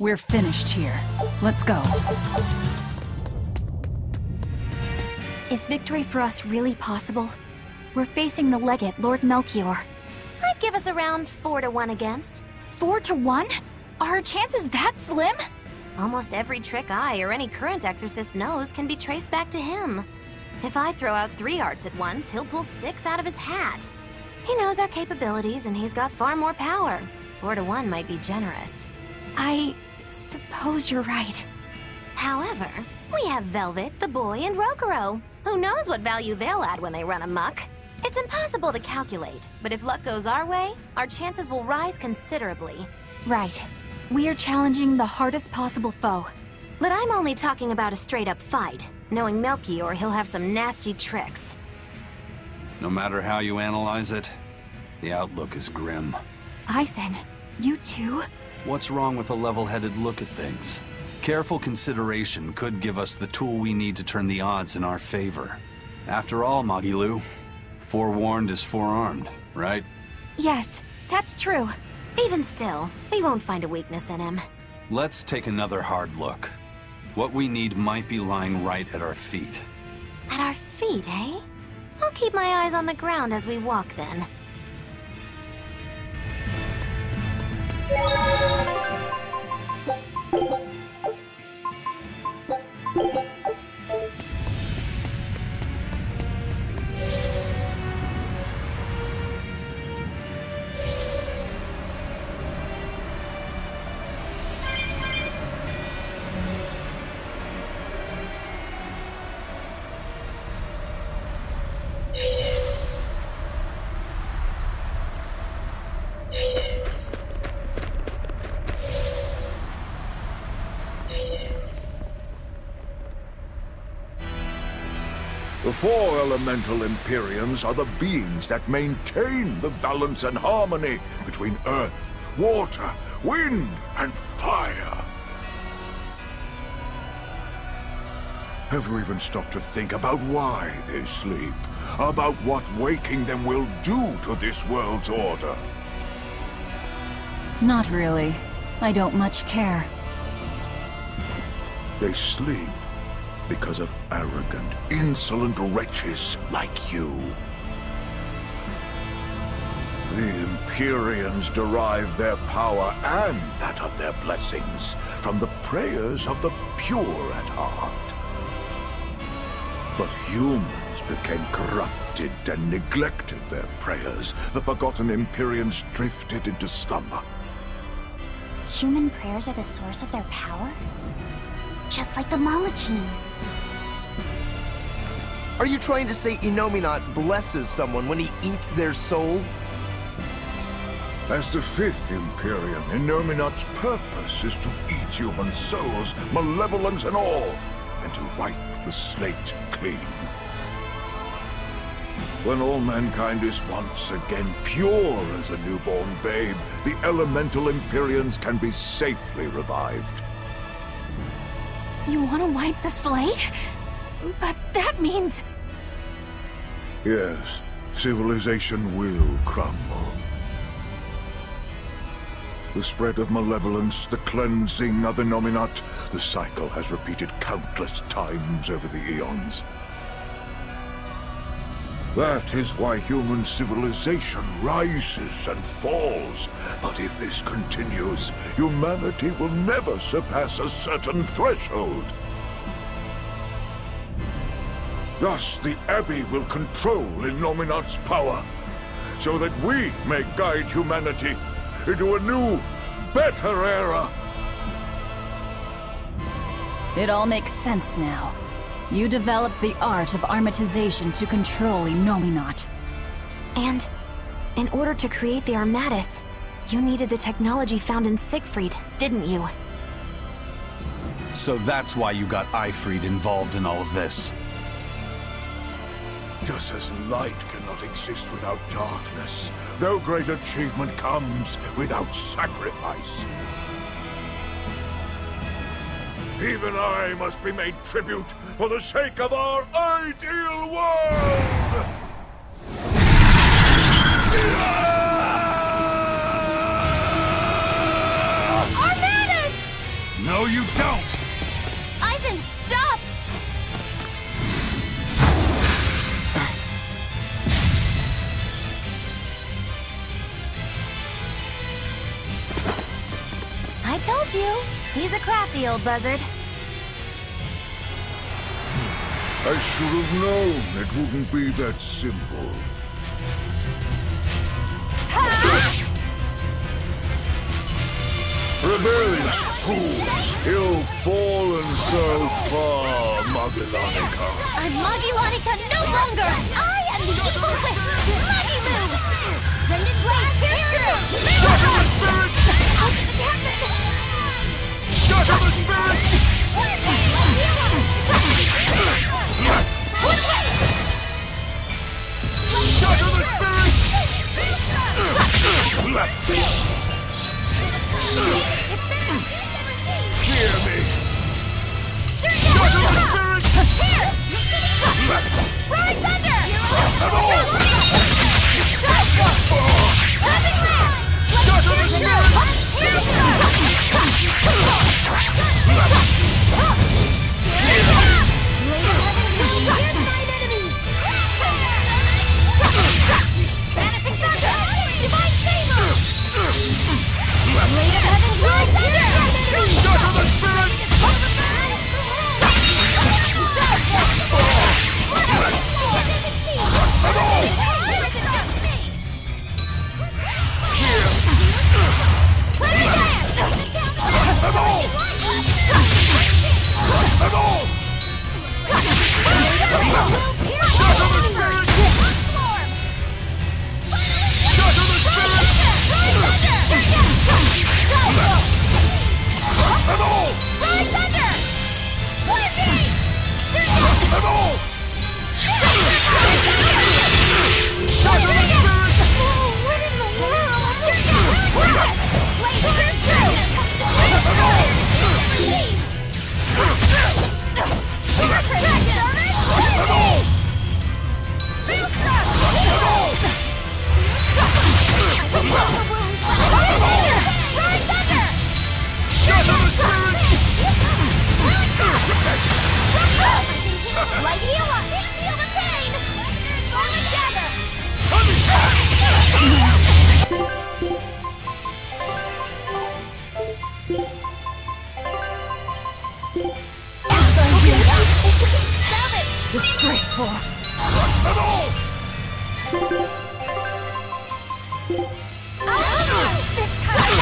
We're finished here. Let's go. Is victory for us really possible? We're facing the Legate, Lord Melchior. I'd give us around 4-1 against. 4-1? Are our chances that slim? Almost every trick I or any current exorcist knows can be traced back to him. If I throw out 3 arts at once, he'll pull 6 out of his hat. He knows our capabilities and he's got far more power. 4-1 might be generous. I suppose you're right. However, we have Velvet, the boy, and Rokuro. Who knows what value they'll add when they run amok? It's impossible to calculate, but if luck goes our way, our chances will rise considerably. Right. We're challenging the hardest possible foe. But I'm only talking about a straight-up fight. Knowing Melchior, he'll have some nasty tricks. No matter how you analyze it, the outlook is grim. Eisen, you too? What's wrong with a level-headed look at things? Careful consideration could give us the tool we need to turn the odds in our favor. After all, Magilu, forewarned is forearmed, right? Yes, that's true. Even still, we won't find a weakness in him. Let's take another hard look. What we need might be lying right at our feet. At our feet, eh? I'll keep my eyes on the ground as we walk then. The 4 elemental Empyreans are the beings that maintain the balance and harmony between earth, water, wind, and fire. Have you even stopped to think about why they sleep? About what waking them will do to this world's order? Not really. I don't much care. They sleep because of arrogant, insolent wretches like you. The Empyreans derive their power and that of their blessings from the prayers of the pure at heart. But humans became corrupted and neglected their prayers. The forgotten Empyreans drifted into slumber. Human prayers are the source of their power? Just like the Malachim. Are you trying to say Innominat blesses someone when he eats their soul? As the 5th Empyrean, Innominat's purpose is to eat human souls, malevolence and all, and to wipe the slate clean. When all mankind is once again pure as a newborn babe, the elemental Empyreans can be safely revived. You want to wipe the slate? But that means... Yes, civilization will crumble. The spread of malevolence, the cleansing of Innominat, the cycle has repeated countless times over the eons. That is why human civilization rises and falls. But if this continues, humanity will never surpass a certain threshold. Thus, the Abbey will control Innominat's power, so that we may guide humanity into a new, better era. It all makes sense now. You developed the art of armatization to control Innominat. And in order to create the Armatus, you needed the technology found in Siegfried, didn't you? So that's why you got Ifried involved in all of this. Just as light cannot exist without darkness, no great achievement comes without sacrifice. Even I must be made tribute for the sake of our ideal world! Armatus! you don't! Aizen, stop! I told you. He's a crafty old buzzard. I should have known it wouldn't be that simple. Rebellious fools, ill fallen so far, Magilonica. I'm Magilonica no longer! I am the evil witch, Magilu! Rated Blade, hero! Shatter the spirits! Out of the cabin! Shatter the spirits! Shatter the spirits! Hear me! Shatter the spirits! Ride thunder! At all! Loving Lance! Shatter the spirits! Vanishing thunder! Divine favor! Blade of Heaven's Ride thunder! Shatter the spirits! At all! At all! At all! Shatter the spirits! Shatter the spirits! At all! At all! Shatter the spirits! What in the world? At all! Shatter the spirits! Light healer! Feel the pain! All together! Disgraceful. At all! This time,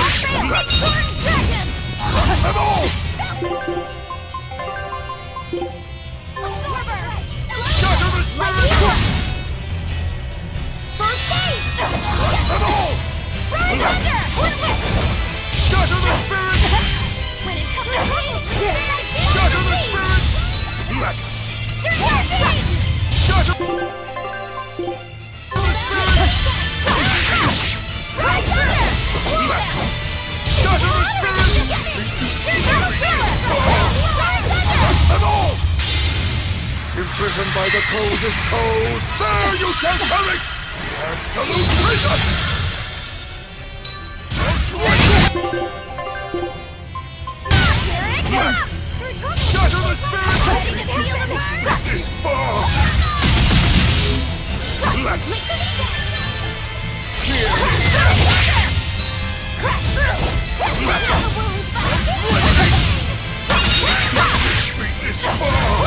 Sword Dragon! At all! Absorber! Shatter the Light spirits! healer! First aid! At all! Ride thunder! Shatter the spirits! When it comes to pain, Shatter the spirits! Shatter the Ride thunder! Shatter the spirits! At all! Imprisoned by the coldest cold, there you shall perish! Absolute treason! Shatter the spirits! This far! Here! Crash through! Beat this far!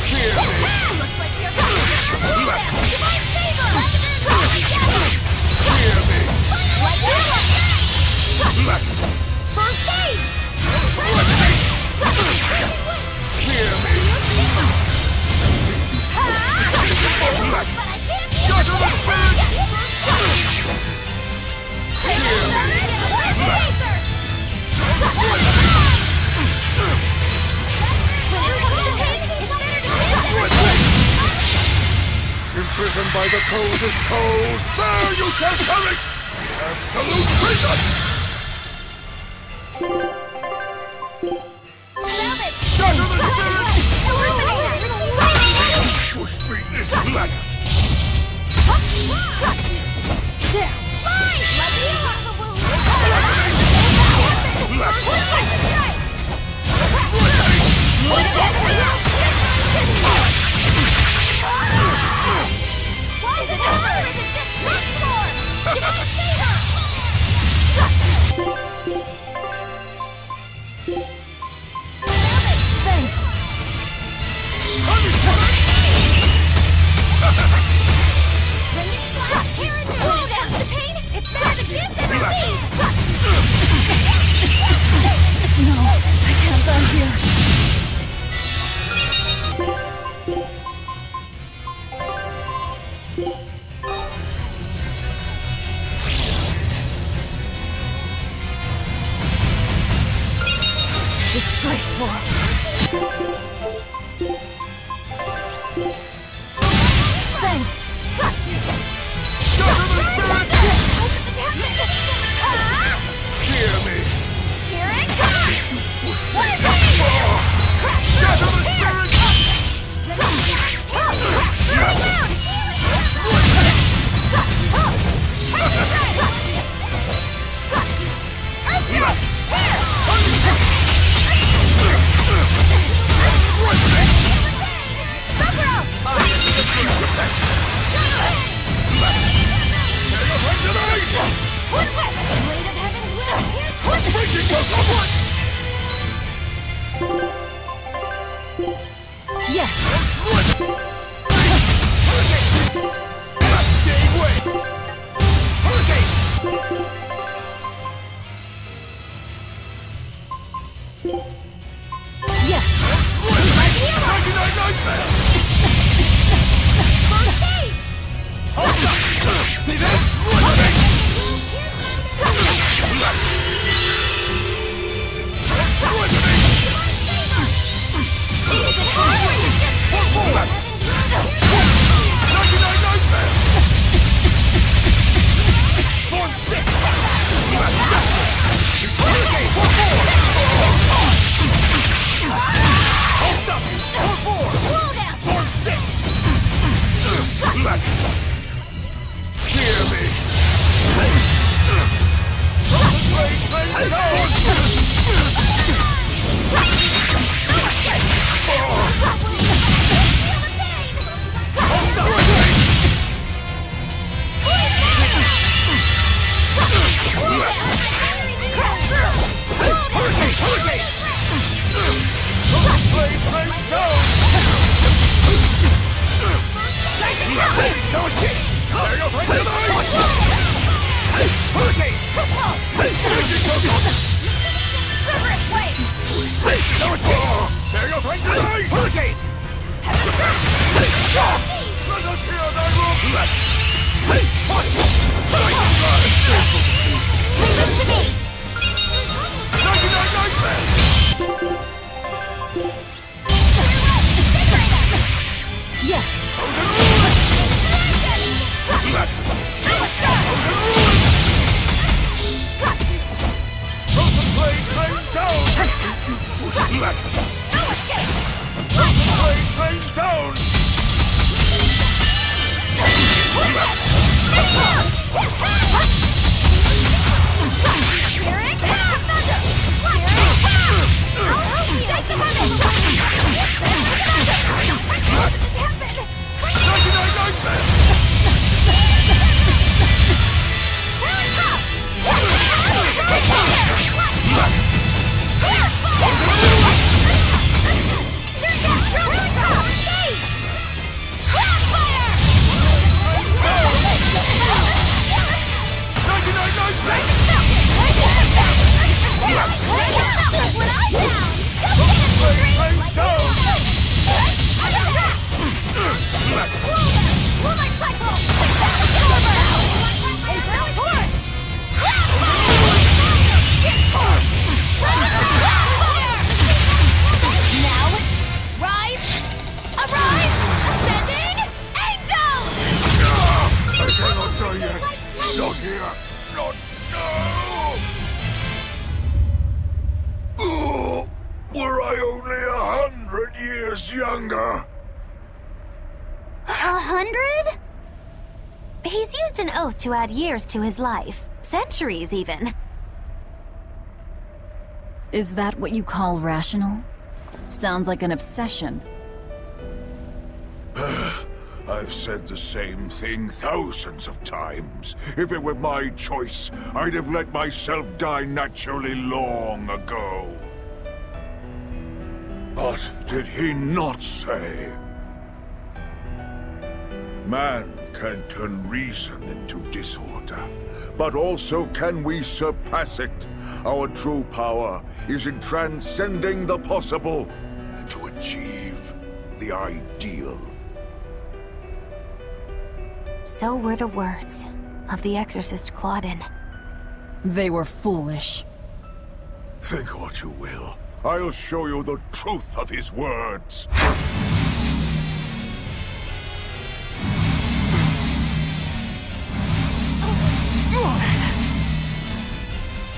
Hear me! Looks like you're Divine favor! Hear me! Light healer! First aid! Hear me! Shatter the spirits! Imprisoned by the coldest cold, there you shall perish! Absolute treason! Shatter the spirits! Push me this black! Fine! Let me careful. Thanks. Got you. Hear me! Here it comes! Gather the spirit! Yes! Yes! See this? Hear me! Not here! Not now! Oh, were I only 100 years younger? 100? He's used an oath to add years to his life. Centuries, even. Is that what you call rational? Sounds like an obsession. I've said the same thing thousands of times. If it were my choice, I'd have let myself die naturally long ago. But did he not say? Man can turn reason into disorder, but also can we surpass it? Our true power is in transcending the possible to achieve the ideal. So were the words of the exorcist Claudin. They were foolish. Think what you will. I'll show you the truth of his words.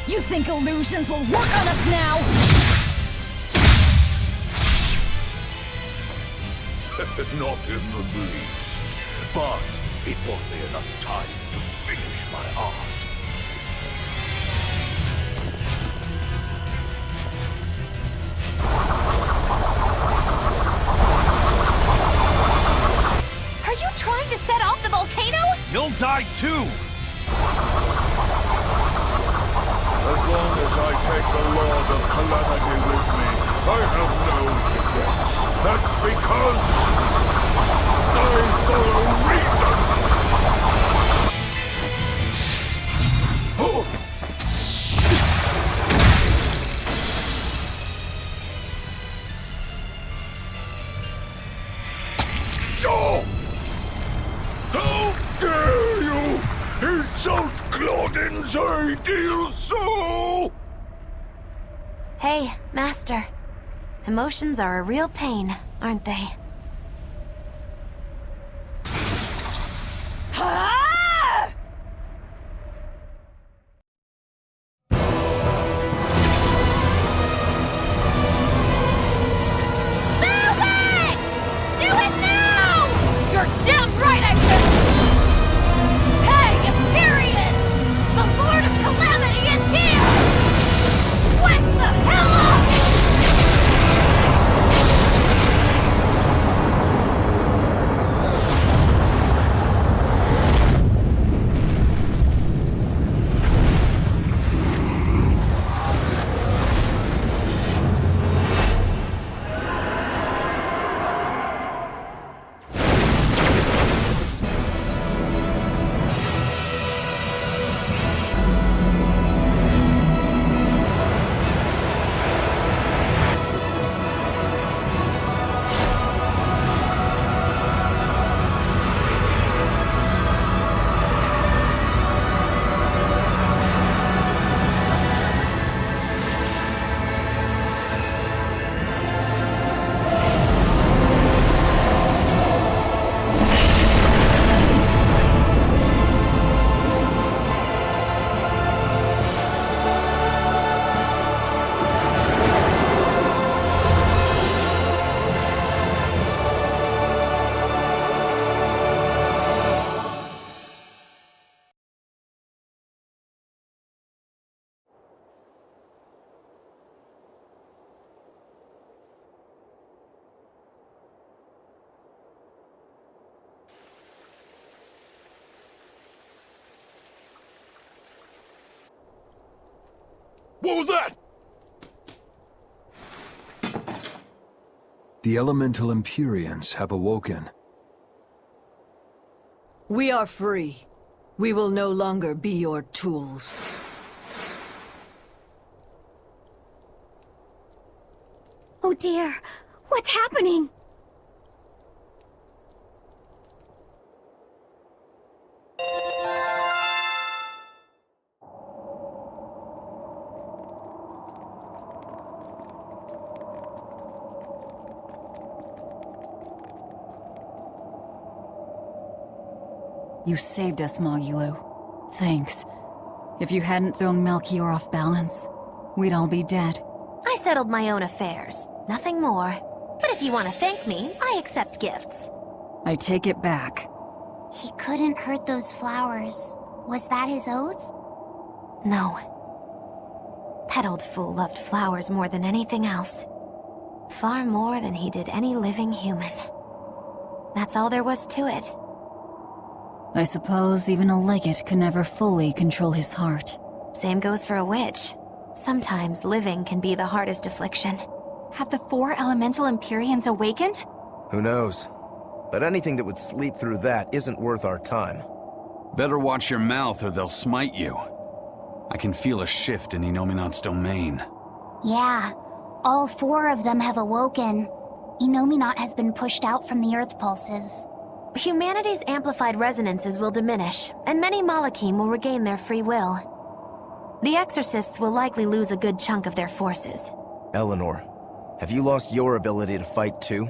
You think illusions will work on us now? Not in the least. But it bought me enough time to finish my art. Are you trying to set off the volcano? You'll die too! As long as I take the Lord of Calamity with me, I have no regrets. That's because I follow reason! Oh. Oh! How dare you insult Claudin's ideal soul! Hey, Master. Emotions are a real pain, aren't they? You're damn right I do! Hey, Empyrean! The Lord of Calamity is here! Wake the hell up! What was that? The elemental Empyreans have awoken. We are free. We will no longer be your tools. Oh dear, what's happening? You saved us, Magilu. Thanks. If you hadn't thrown Melchior off balance, we'd all be dead. I settled my own affairs, nothing more. But if you want to thank me, I accept gifts. I take it back. He couldn't hurt those flowers. Was that his oath? No. That old fool loved flowers more than anything else. Far more than he did any living human. That's all there was to it. I suppose even a legate can never fully control his heart. Same goes for a witch. Sometimes living can be the hardest affliction. Have the 4 elemental Empyreans awakened? Who knows? But anything that would sleep through that isn't worth our time. Better watch your mouth or they'll smite you. I can feel a shift in Inominat's domain. Yeah, all 4 of them have awoken. Inominat has been pushed out from the Earth pulses. Humanity's amplified resonances will diminish, and many Malachim will regain their free will. The Exorcists will likely lose a good chunk of their forces. Eleanor, have you lost your ability to fight too?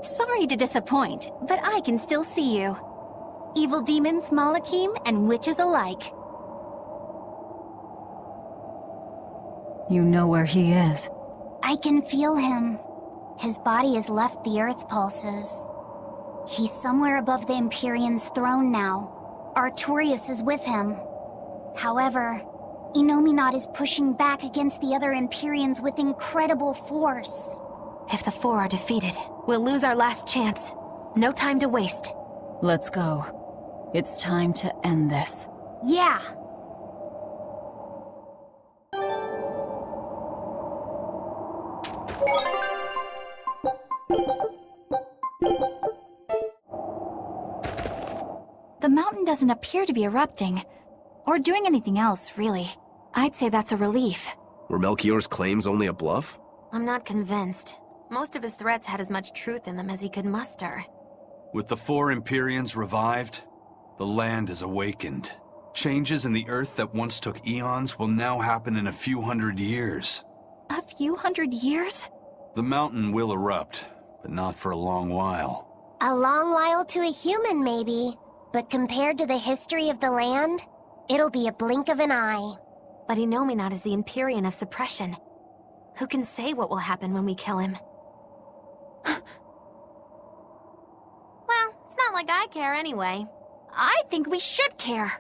Sorry to disappoint, but I can still see you. Evil demons, Malakim, and witches alike. You know where he is. I can feel him. His body has left the Earth pulses. He's somewhere above the Empyrean's throne now. Artorias is with him. However, Innominat is pushing back against the other Empyreans with incredible force. If the four are defeated, we'll lose our last chance. No time to waste. Let's go. It's time to end this. Yeah. The mountain doesn't appear to be erupting, or doing anything else, really. I'd say that's a relief. Were Melchior's claims only a bluff? I'm not convinced. Most of his threats had as much truth in them as he could muster. With the four Empyreans revived, the land is awakened. Changes in the Earth that once took eons will now happen in a few hundred years. A few hundred years? The mountain will erupt, but not for a long while. A long while to a human, maybe. But compared to the history of the land, it'll be a blink of an eye. But Innominat is the Empyrean of suppression. Who can say what will happen when we kill him? Well, it's not like I care anyway. I think we should care.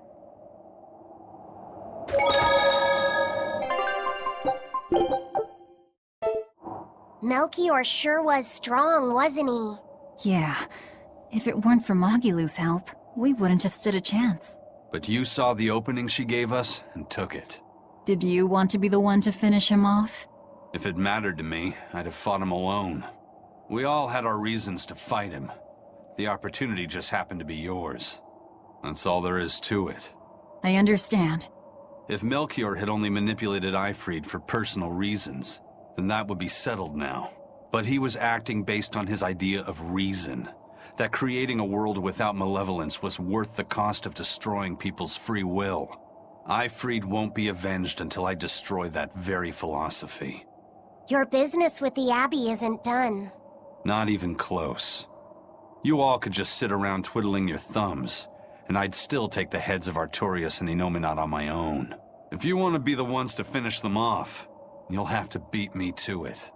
Melchior sure was strong, wasn't he? Yeah. If it weren't for Magilu's help, we wouldn't have stood a chance. But you saw the opening she gave us and took it. Did you want to be the one to finish him off? If it mattered to me, I'd have fought him alone. We all had our reasons to fight him. The opportunity just happened to be yours. That's all there is to it. I understand. If Melchior had only manipulated Ifrid for personal reasons, then that would be settled now. But he was acting based on his idea of reason. That creating a world without malevolence was worth the cost of destroying people's free will. Ifrid won't be avenged until I destroy that very philosophy. Your business with the Abbey isn't done. Not even close. You all could just sit around twiddling your thumbs, and I'd still take the heads of Artorias and Innominat on my own. If you want to be the ones to finish them off, you'll have to beat me to it.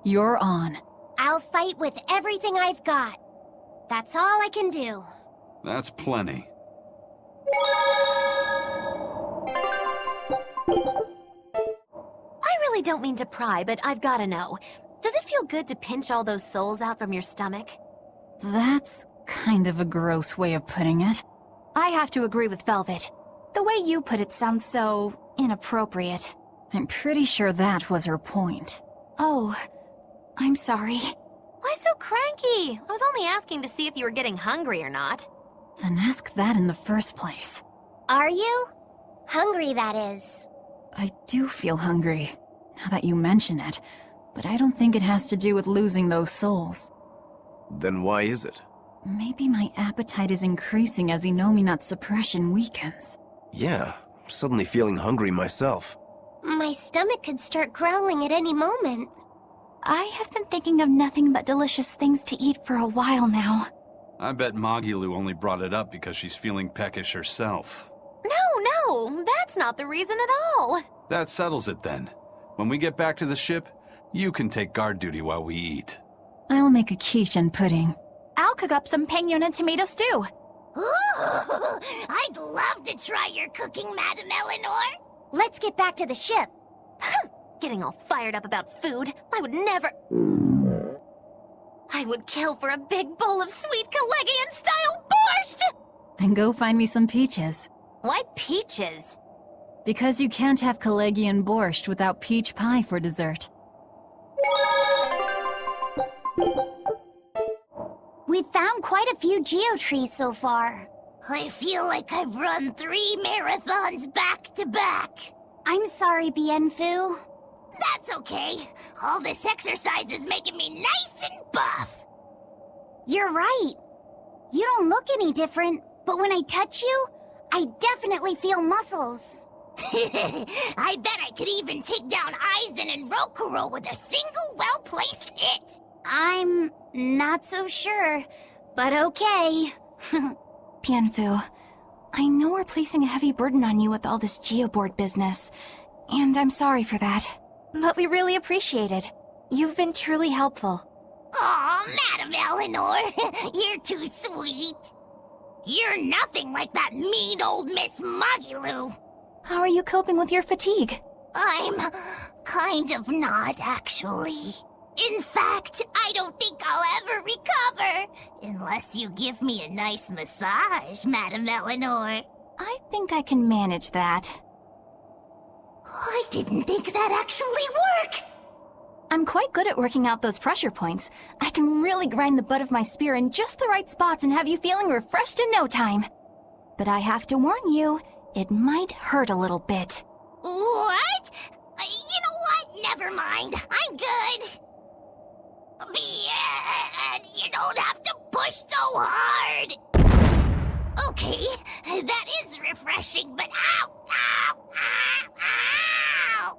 You're on. I'll fight with everything I've got. That's all I can do. That's plenty. I really don't mean to pry, but I've gotta know. Does it feel good to pinch all those souls out from your stomach? That's kind of a gross way of putting it. I have to agree with Velvet. The way you put it sounds so inappropriate. I'm pretty sure that was her point. Oh, I'm sorry. Why so cranky? I was only asking to see if you were getting hungry or not. Then ask that in the first place. Are you? Hungry, that is. I do feel hungry, now that you mention it, but I don't think it has to do with losing those souls. Then why is it? Maybe my appetite is increasing as Innominat's suppression weakens. Yeah, I'm suddenly feeling hungry myself. My stomach could start growling at any moment. I have been thinking of nothing but delicious things to eat for a while now. I bet Magilu only brought it up because she's feeling peckish herself. No, that's not the reason at all. That settles it then. When we get back to the ship, you can take guard duty while we eat. I'll make a quiche and pudding. I'll cook up some pinyon and tomato stew. Ooh, I'd love to try your cooking, Madam Eleanor. Let's get back to the ship. Getting all fired up about food. I would never... I would kill for a big bowl of sweet Kalegian-style borscht! Then go find me some peaches. Why peaches? Because you can't have Kalegian borscht without peach pie for dessert. We've found quite a few geotrees so far. I feel like I've run 3 marathons back to back. I'm sorry, Bienfu. That's okay. All this exercise is making me nice and buff. You're right. You don't look any different, but when I touch you, I definitely feel muscles. I bet I could even take down Aizen and Rokuro with a single well-placed hit. I'm not so sure, but okay. Pianfu, I know we're placing a heavy burden on you with all this geoboard business, and I'm sorry for that. But we really appreciate it. You've been truly helpful. Aw, Madam Eleanor, you're too sweet. You're nothing like that mean old Miss Magilu. How are you coping with your fatigue? I'm kind of not, actually. In fact, I don't think I'll ever recover. Unless you give me a nice massage, Madam Eleanor. I think I can manage that. I didn't think that actually work. I'm quite good at working out those pressure points. I can really grind the butt of my spear in just the right spots and have you feeling refreshed in no time. But I have to warn you, it might hurt a little bit. What? You know what? Never mind. I'm good. Bien, you don't have to push so hard. Okay, that is refreshing, but ow, ow, ow, ow!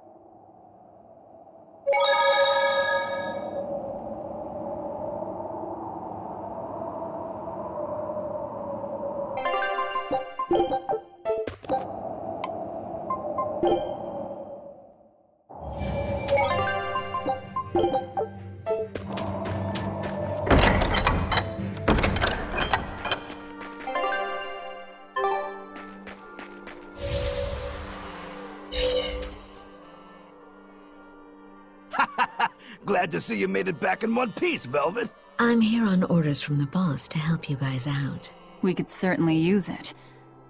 Glad to see you made it back in one piece, Velvet. I'm here on orders from the boss to help you guys out. We could certainly use it.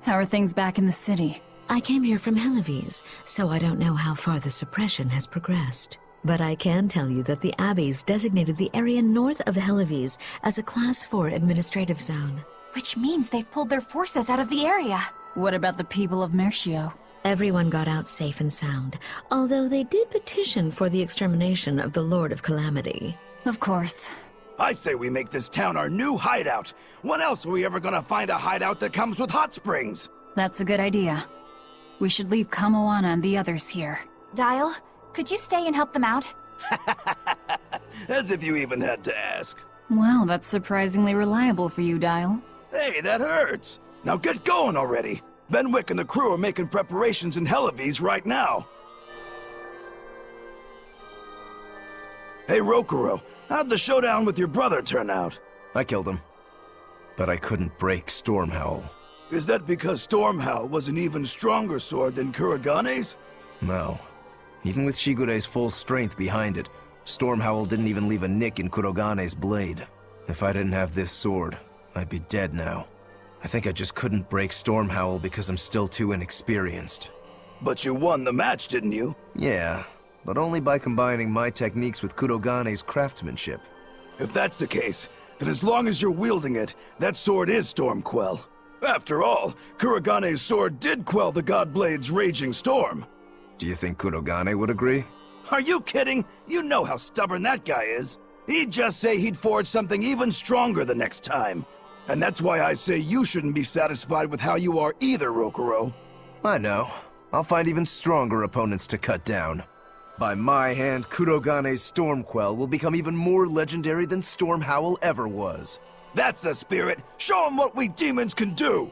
How are things back in the city? I came here from Helives, so I don't know how far the suppression has progressed. But I can tell you that the Abbeys designated the area north of Helives as a Class 4 administrative zone. Which means they've pulled their forces out of the area. What about the people of Mercio? Everyone got out safe and sound, although they did petition for the extermination of the Lord of Calamity. Of course. I say we make this town our new hideout. When else are we ever gonna find a hideout that comes with hot springs? That's a good idea. We should leave Kamoana and the others here. Dial, could you stay and help them out? As if you even had to ask. Well, that's surprisingly reliable for you, Dial. Hey, that hurts. Now get going already. Benwick and the crew are making preparations in Helives right now. Hey, Rokuro, how'd the showdown with your brother turn out? I killed him. But I couldn't break Stormhowl. Is that because Stormhowl was an even stronger sword than Kuragane's? No. Even with Shigure's full strength behind it, Stormhowl didn't even leave a nick in Kuragane's blade. If I didn't have this sword, I'd be dead now. I think I just couldn't break Stormhowl because I'm still too inexperienced. But you won the match, didn't you? Yeah, but only by combining my techniques with Kurogane's craftsmanship. If that's the case, then as long as you're wielding it, that sword is Stormquell. After all, Kuragane's sword did quell the Godblade's raging storm. Do you think Kurogane would agree? Are you kidding? You know how stubborn that guy is. He'd just say he'd forge something even stronger the next time. And that's why I say you shouldn't be satisfied with how you are either, Rokuro. I know. I'll find even stronger opponents to cut down. By my hand, Kurogane's Stormquell will become even more legendary than Stormhowl ever was. That's the spirit! Show him what we demons can do!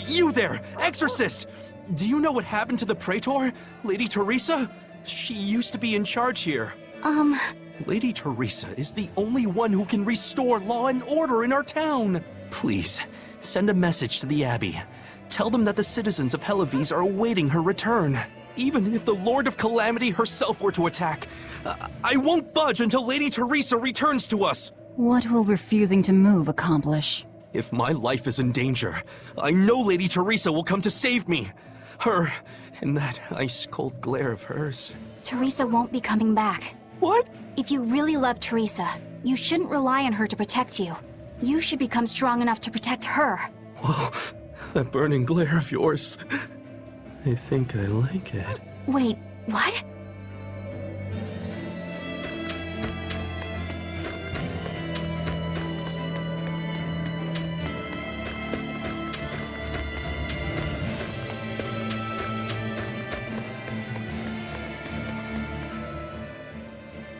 You there, exorcist! Do you know what happened to the Praetor, Lady Teresa? She used to be in charge here. Lady Teresa is the only one who can restore law and order in our town. Please, send a message to the Abbey. Tell them that the citizens of Helives are awaiting her return. Even if the Lord of Calamity herself were to attack, I won't budge until Lady Teresa returns to us. What will refusing to move accomplish? If my life is in danger, I know Lady Teresa will come to save me. Her, and that ice-cold glare of hers. Teresa won't be coming back. What? If you really love Teresa, you shouldn't rely on her to protect you. You should become strong enough to protect her. Whoa, that burning glare of yours. I think I like it. Wait, what?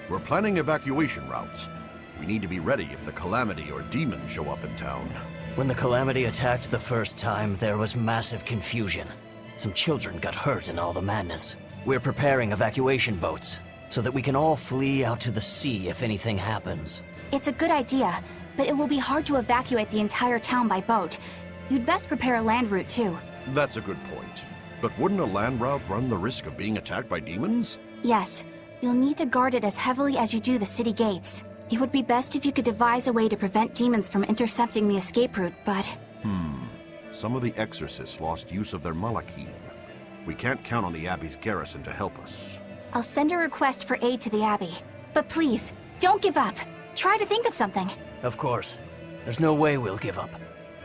We're planning evacuation routes. We need to be ready if the Calamity or demons show up in town. When the Calamity attacked the first time, there was massive confusion. Some children got hurt in all the madness. We're preparing evacuation boats, so that we can all flee out to the sea if anything happens. It's a good idea, but it will be hard to evacuate the entire town by boat. You'd best prepare a land route too. That's a good point. But wouldn't a land route run the risk of being attacked by demons? Yes, you'll need to guard it as heavily as you do the city gates. It would be best if you could devise a way to prevent demons from intercepting the escape route, but... Some of the exorcists lost use of their malachim. We can't count on the Abbey's garrison to help us. I'll send a request for aid to the Abbey. But please, don't give up. Try to think of something. Of course. There's no way we'll give up.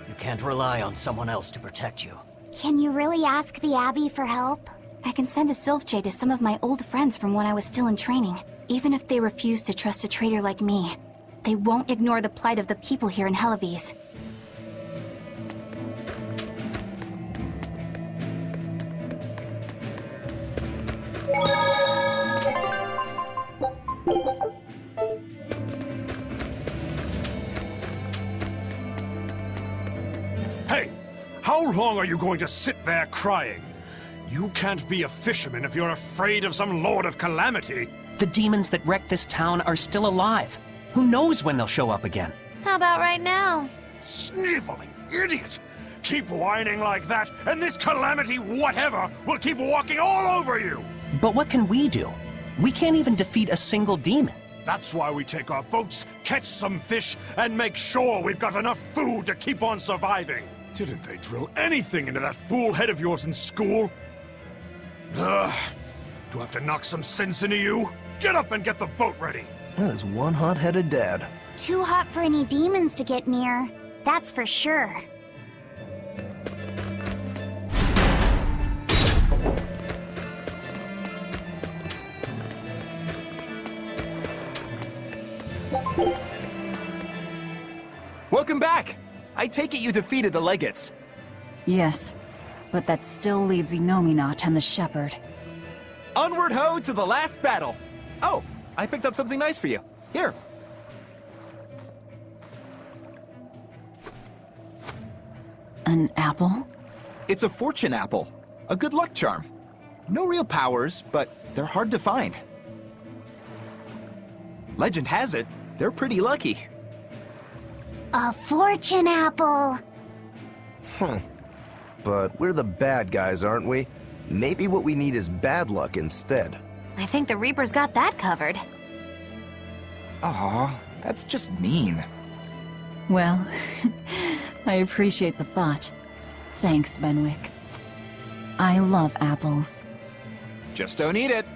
You can't rely on someone else to protect you. Can you really ask the Abbey for help? I can send a Sylph Jade to some of my old friends from when I was still in training. Even if they refuse to trust a traitor like me, they won't ignore the plight of the people here in Helives. Hey! How long are you going to sit there crying? You can't be a fisherman if you're afraid of some Lord of Calamity. The demons that wrecked this town are still alive. Who knows when they'll show up again? How about right now? Sniveling idiot! Keep whining like that, and this Calamity whatever will keep walking all over you! But what can we do? We can't even defeat a single demon. That's why we take our boats, catch some fish, and make sure we've got enough food to keep on surviving. Didn't they drill anything into that fool head of yours in school? Ugh. Do I have to knock some sense into you? Get up and get the boat ready! That is one hot-headed dad. Too hot for any demons to get near. That's for sure. Welcome back! I take it you defeated the Legates. Yes, but that still leaves Inominat and the Shepherd. Onward ho to the last battle! Oh, I picked up something nice for you. Here. An apple? It's a fortune apple. A good luck charm. No real powers, but they're hard to find. Legend has it, they're pretty lucky. A fortune apple! But we're the bad guys, aren't we? Maybe what we need is bad luck instead. I think the Reaper's got that covered. Aw, that's just mean. Well, I appreciate the thought. Thanks, Benwick. I love apples. Just don't eat it.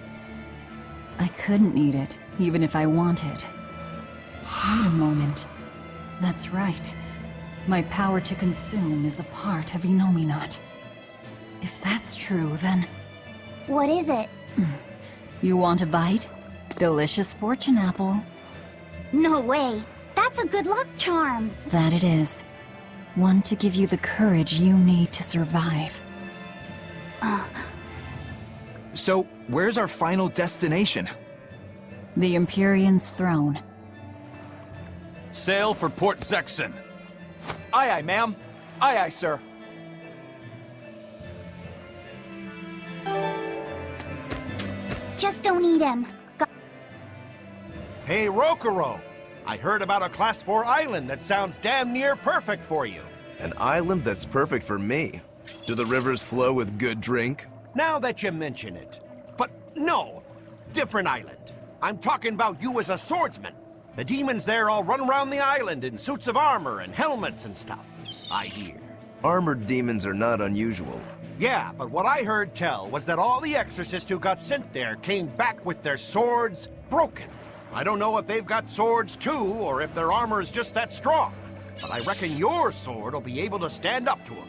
I couldn't eat it, even if I wanted. Wait a moment. That's right. My power to consume is a part of Inominat. If that's true, then... What is it? You want a bite? Delicious fortune apple. No way. That's a good luck charm. That it is. One to give you the courage you need to survive. So, where's our final destination? The Empyrean's throne. Sail for Port Zexon. Aye, aye, ma'am. Aye, aye, sir. Just don't eat him. Hey, Rokuro! I heard about a Class 4 island that sounds damn near perfect for you. An island that's perfect for me. Do the rivers flow with good drink? Now that you mention it. But no, different island. I'm talking about you as a swordsman. The demons there all run around the island in suits of armor and helmets and stuff, I hear. Armored demons are not unusual. Yeah, but what I heard tell was that all the exorcists who got sent there came back with their swords broken. I don't know if they've got swords too, or if their armor is just that strong. But I reckon your sword will be able to stand up to them.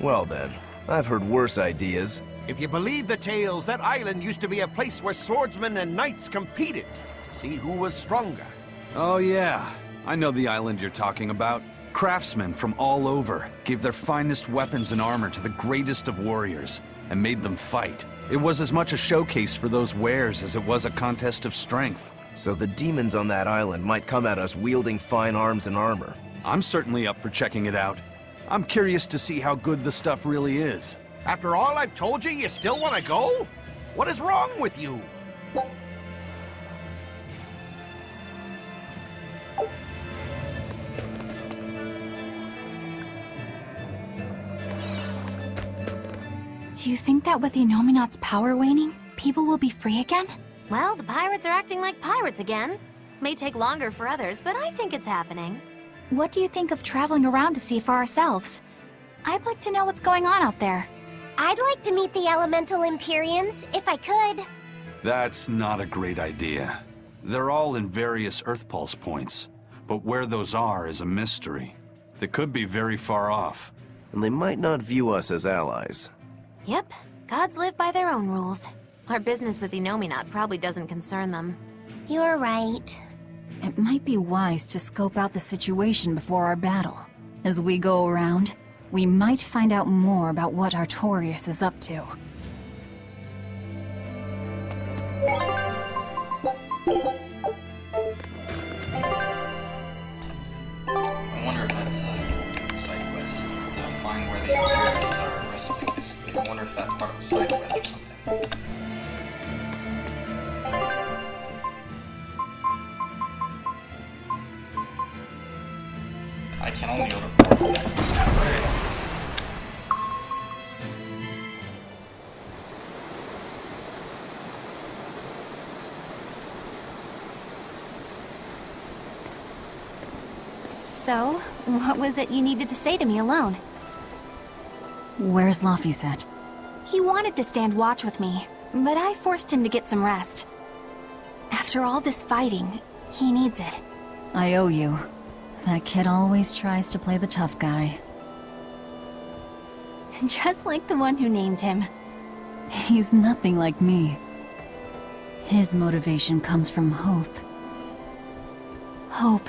Well then, I've heard worse ideas. If you believe the tales, that island used to be a place where swordsmen and knights competed to see who was stronger. Oh yeah, I know the island you're talking about. Craftsmen from all over gave their finest weapons and armor to the greatest of warriors and made them fight. It was as much a showcase for those wares as it was a contest of strength. So the demons on that island might come at us wielding fine arms and armor. I'm certainly up for checking it out. I'm curious to see how good the stuff really is. After all I've told you, you still want to go? What is wrong with you? Do you think that with the Innominat's power waning, people will be free again? Well, the pirates are acting like pirates again. May take longer for others, but I think it's happening. What do you think of traveling around to see for ourselves? I'd like to know what's going on out there. I'd like to meet the elemental Empyreans, if I could. That's not a great idea. They're all in various Earth Pulse points, but where those are is a mystery. They could be very far off. And they might not view us as allies. Yep, gods live by their own rules. Our business with Innominat probably doesn't concern them. You're right. It might be wise to scope out the situation before our battle. As we go around, we might find out more about what Artorias is up to. I wonder if that's a side quest. To find where the Imperials are resting. I wonder if that's part of a side quest or something. I can only go to part 6. Right. So, what was it you needed to say to me alone? Where's Laphicet? He wanted to stand watch with me, but I forced him to get some rest. After all this fighting, he needs it. I owe you. That kid always tries to play the tough guy. Just like the one who named him. He's nothing like me. His motivation comes from hope. Hope.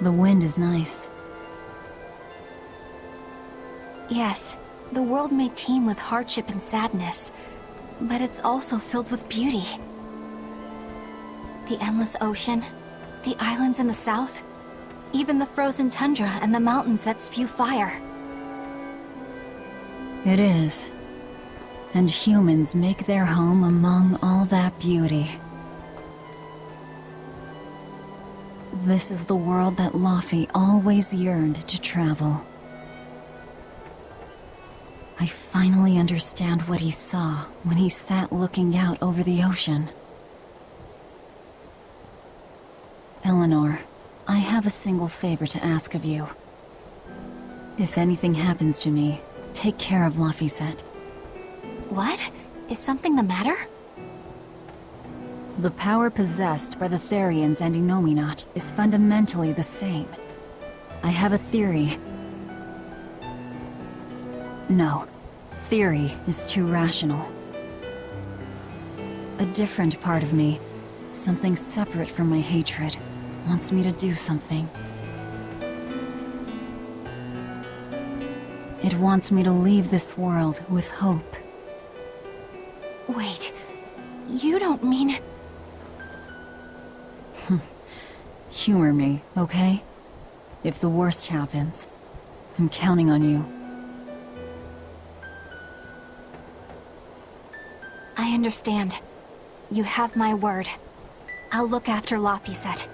The wind is nice. Yes, the world may teem with hardship and sadness, but it's also filled with beauty. The endless ocean, the islands in the south, even the frozen tundra and the mountains that spew fire. It is. And humans make their home among all that beauty. This is the world that Laphi always yearned to travel. I finally understand what he saw when he sat looking out over the ocean. Eleanor, I have a single favor to ask of you. If anything happens to me, take care of Laphicet. What? Is something the matter? The power possessed by the Therians and Innominat is fundamentally the same. I have a theory. No, theory is too rational. A different part of me, something separate from my hatred, wants me to do something. It wants me to leave this world with hope. Wait, you don't mean... Humor me, okay? If the worst happens, I'm counting on you. I understand. You have my word. I'll look after Laphicet.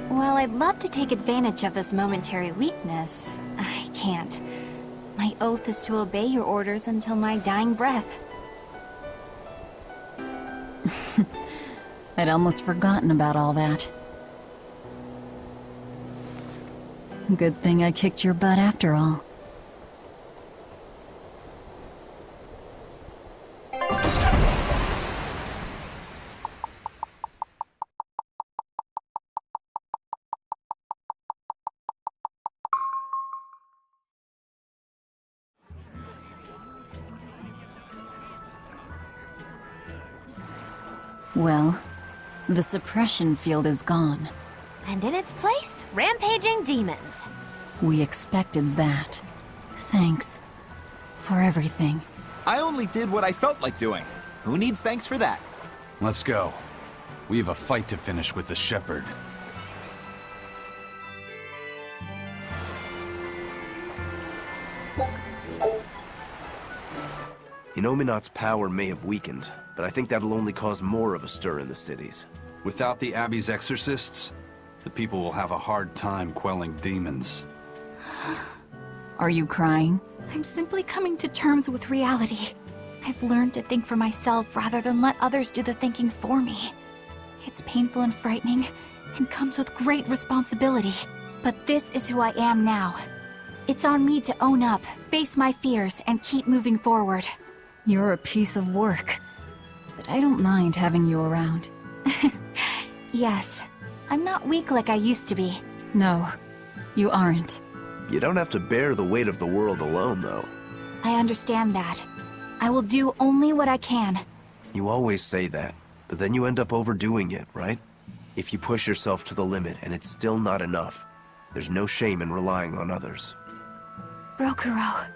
While I'd love to take advantage of this momentary weakness, I can't. My oath is to obey your orders until my dying breath. I'd almost forgotten about all that. Good thing I kicked your butt after all. Well, the suppression field is gone. And in its place, rampaging demons. We expected that. Thanks for everything. I only did what I felt like doing. Who needs thanks for that? Let's go. We have a fight to finish with the Shepherd. Innominat's power may have weakened, but I think that'll only cause more of a stir in the cities. Without the Abbey's exorcists, the people will have a hard time quelling demons. Are you crying? I'm simply coming to terms with reality. I've learned to think for myself rather than let others do the thinking for me. It's painful and frightening, and comes with great responsibility. But this is who I am now. It's on me to own up, face my fears, and keep moving forward. You're a piece of work, but I don't mind having you around. Yes, I'm not weak like I used to be. No, you aren't. You don't have to bear the weight of the world alone, though. I understand that. I will do only what I can. You always say that, but then you end up overdoing it, right? If you push yourself to the limit and it's still not enough, there's no shame in relying on others. Rokuro,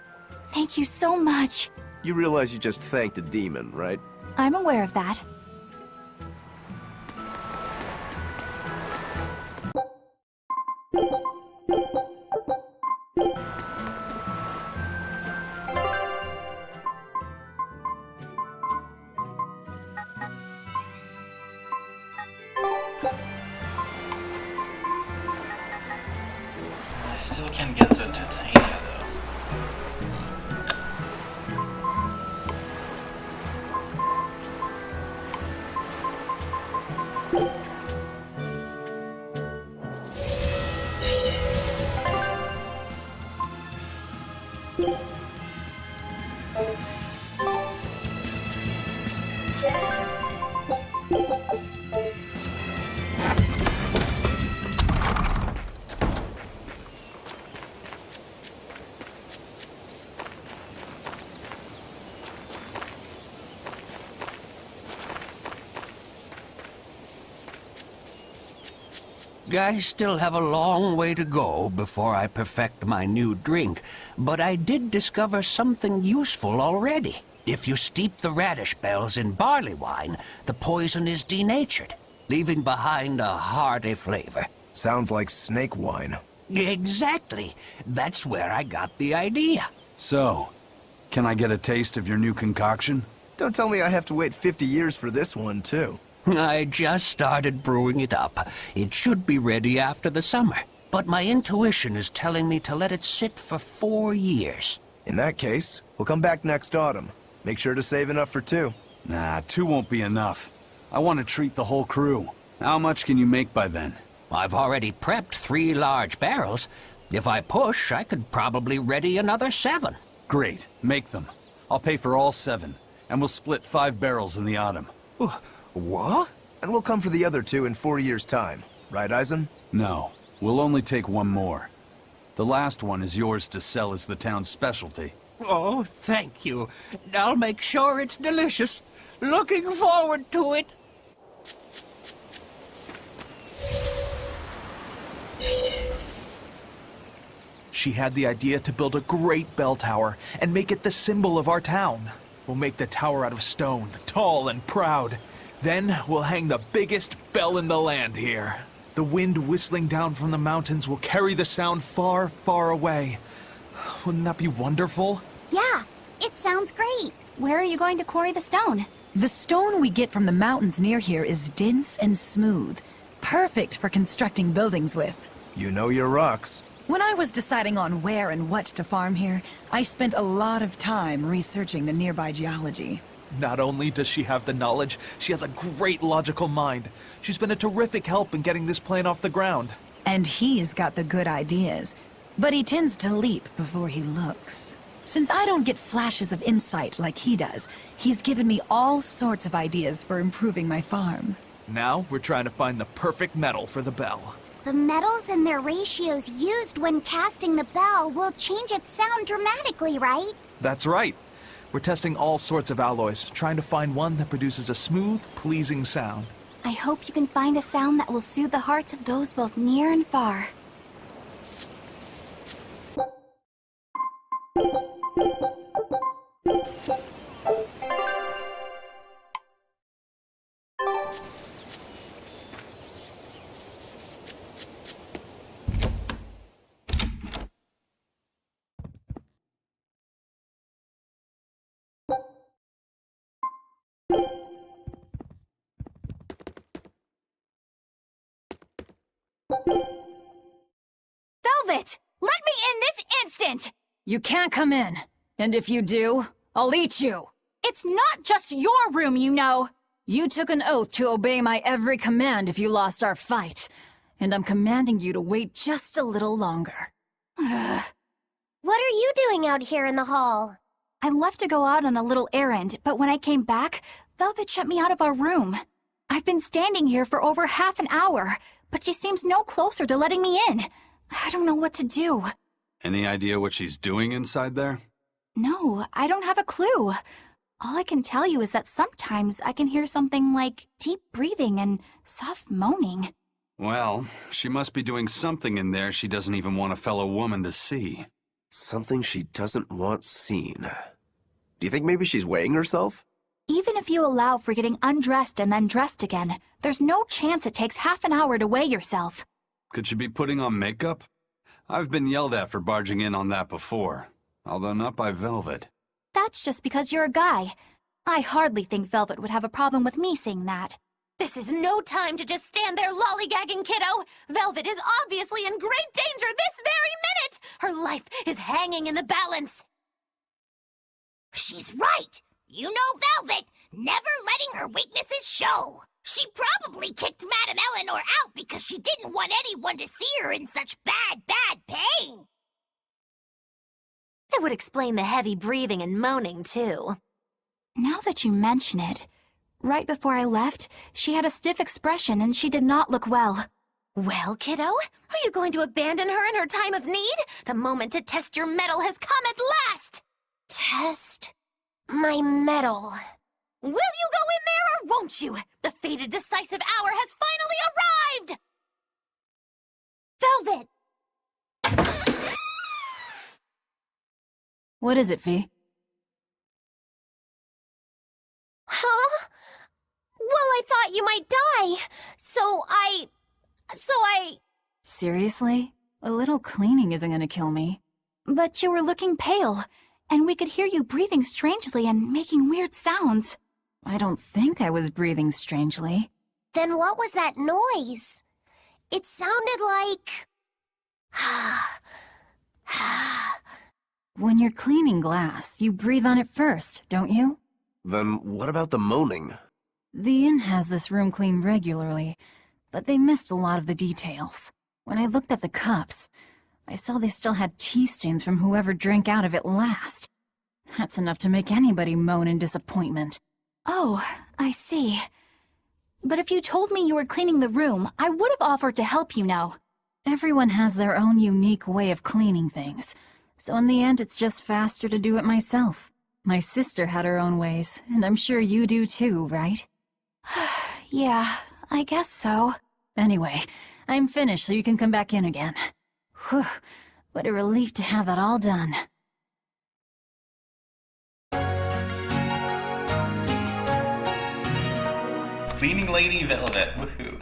thank you so much. You realize you just thanked a demon, right? I'm aware of that. I still can't get to Titania though. I still have a long way to go before I perfect my new drink, but I did discover something useful already. If you steep the radish bells in barley wine, the poison is denatured, leaving behind a hearty flavor. Sounds like snake wine. Exactly. That's where I got the idea. So, can I get a taste of your new concoction? Don't tell me I have to wait 50 years for this one, too. I just started brewing it up. It should be ready after the summer. But my intuition is telling me to let it sit for 4 years. In that case, we'll come back next autumn. Make sure to save enough for 2. Nah, 2 won't be enough. I want to treat the whole crew. How much can you make by then? I've already prepped 3 large barrels. If I push, I could probably ready another 7. Great. Make them. I'll pay for all 7, and we'll split 5 barrels in the autumn. What? And we'll come for the other 2 in 4 years' time. Right, Eisen? No. We'll only take 1 more. The last one is yours to sell as the town's specialty. Oh, thank you. I'll make sure it's delicious. Looking forward to it. She had the idea to build a great bell tower and make it the symbol of our town. We'll make the tower out of stone, tall and proud. Then we'll hang the biggest bell in the land here. The wind whistling down from the mountains will carry the sound far, far away. Wouldn't that be wonderful? Yeah, it sounds great. Where are you going to quarry the stone? The stone we get from the mountains near here is dense and smooth. Perfect for constructing buildings with. You know your rocks. When I was deciding on where and what to farm here, I spent a lot of time researching the nearby geology. Not only does she have the knowledge, she has a great logical mind. She's been a terrific help in getting this plan off the ground. And he's got the good ideas. But he tends to leap before he looks. Since I don't get flashes of insight like he does, he's given me all sorts of ideas for improving my farm. Now we're trying to find the perfect metal for the bell. The metals and their ratios used when casting the bell will change its sound dramatically, right? That's right. We're testing all sorts of alloys, trying to find one that produces a smooth, pleasing sound. I hope you can find a sound that will soothe the hearts of those both near and far. Velvet! Let me in this instant! You can't come in. And if you do, I'll eat you. It's not just your room, you know. You took an oath to obey my every command if you lost our fight. And I'm commanding you to wait just a little longer. What are you doing out here in the hall? I left to go out on a little errand, but when I came back, Velvet shut me out of our room. I've been standing here for over half an hour, but she seems no closer to letting me in. I don't know what to do. Any idea what she's doing inside there? No, I don't have a clue. All I can tell you is that sometimes I can hear something like deep breathing and soft moaning. Well, she must be doing something in there she doesn't even want a fellow woman to see. Something she doesn't want seen. Do you think maybe she's weighing herself? Even if you allow for getting undressed and then dressed again, there's no chance it takes half an hour to weigh yourself. Could she be putting on makeup? I've been yelled at for barging in on that before, although not by Velvet. That's just because you're a guy. I hardly think Velvet would have a problem with me saying that. This is no time to just stand there lollygagging, kiddo! Velvet is obviously in great danger this very minute! Her life is hanging in the balance! She's right! You know Velvet, never letting her weaknesses show. She probably kicked Madame Eleanor out because she didn't want anyone to see her in such bad pain. That would explain the heavy breathing and moaning, too. Now that you mention it, right before I left, she had a stiff expression and she did not look well. Well, kiddo, are you going to abandon her in her time of need? The moment to test your mettle has come at last! Test my mettle. Will you go in there or won't you? The fated decisive hour has finally arrived! Velvet! What is it, V? Huh? Well, I thought you might die. So I... Seriously? A little cleaning isn't gonna kill me. But you were looking pale, and we could hear you breathing strangely and making weird sounds. I don't think I was breathing strangely. Then what was that noise? It sounded like... When you're cleaning glass, you breathe on it first, don't you? Then what about the moaning? The inn has this room cleaned regularly, but they missed a lot of the details. When I looked at the cups, I saw they still had tea stains from whoever drank out of it last. That's enough to make anybody moan in disappointment. Oh, I see. But if you told me you were cleaning the room, I would have offered to help, you know. Everyone has their own unique way of cleaning things, so in the end it's just faster to do it myself. My sister had her own ways, and I'm sure you do too, right? Yeah, I guess so. Anyway, I'm finished so you can come back in again. Whew, what a relief to have that all done. Cleaning Lady Velvet, woohoo.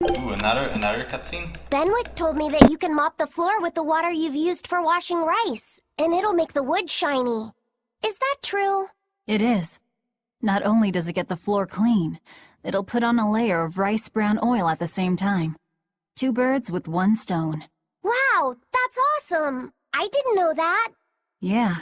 Ooh, another cutscene? Benwick told me that you can mop the floor with the water you've used for washing rice, and it'll make the wood shiny. Is that true? It is. Not only does it get the floor clean, it'll put on a layer of rice brown oil at the same time. 2 birds with 1 stone. Wow, that's awesome! I didn't know that. Yeah,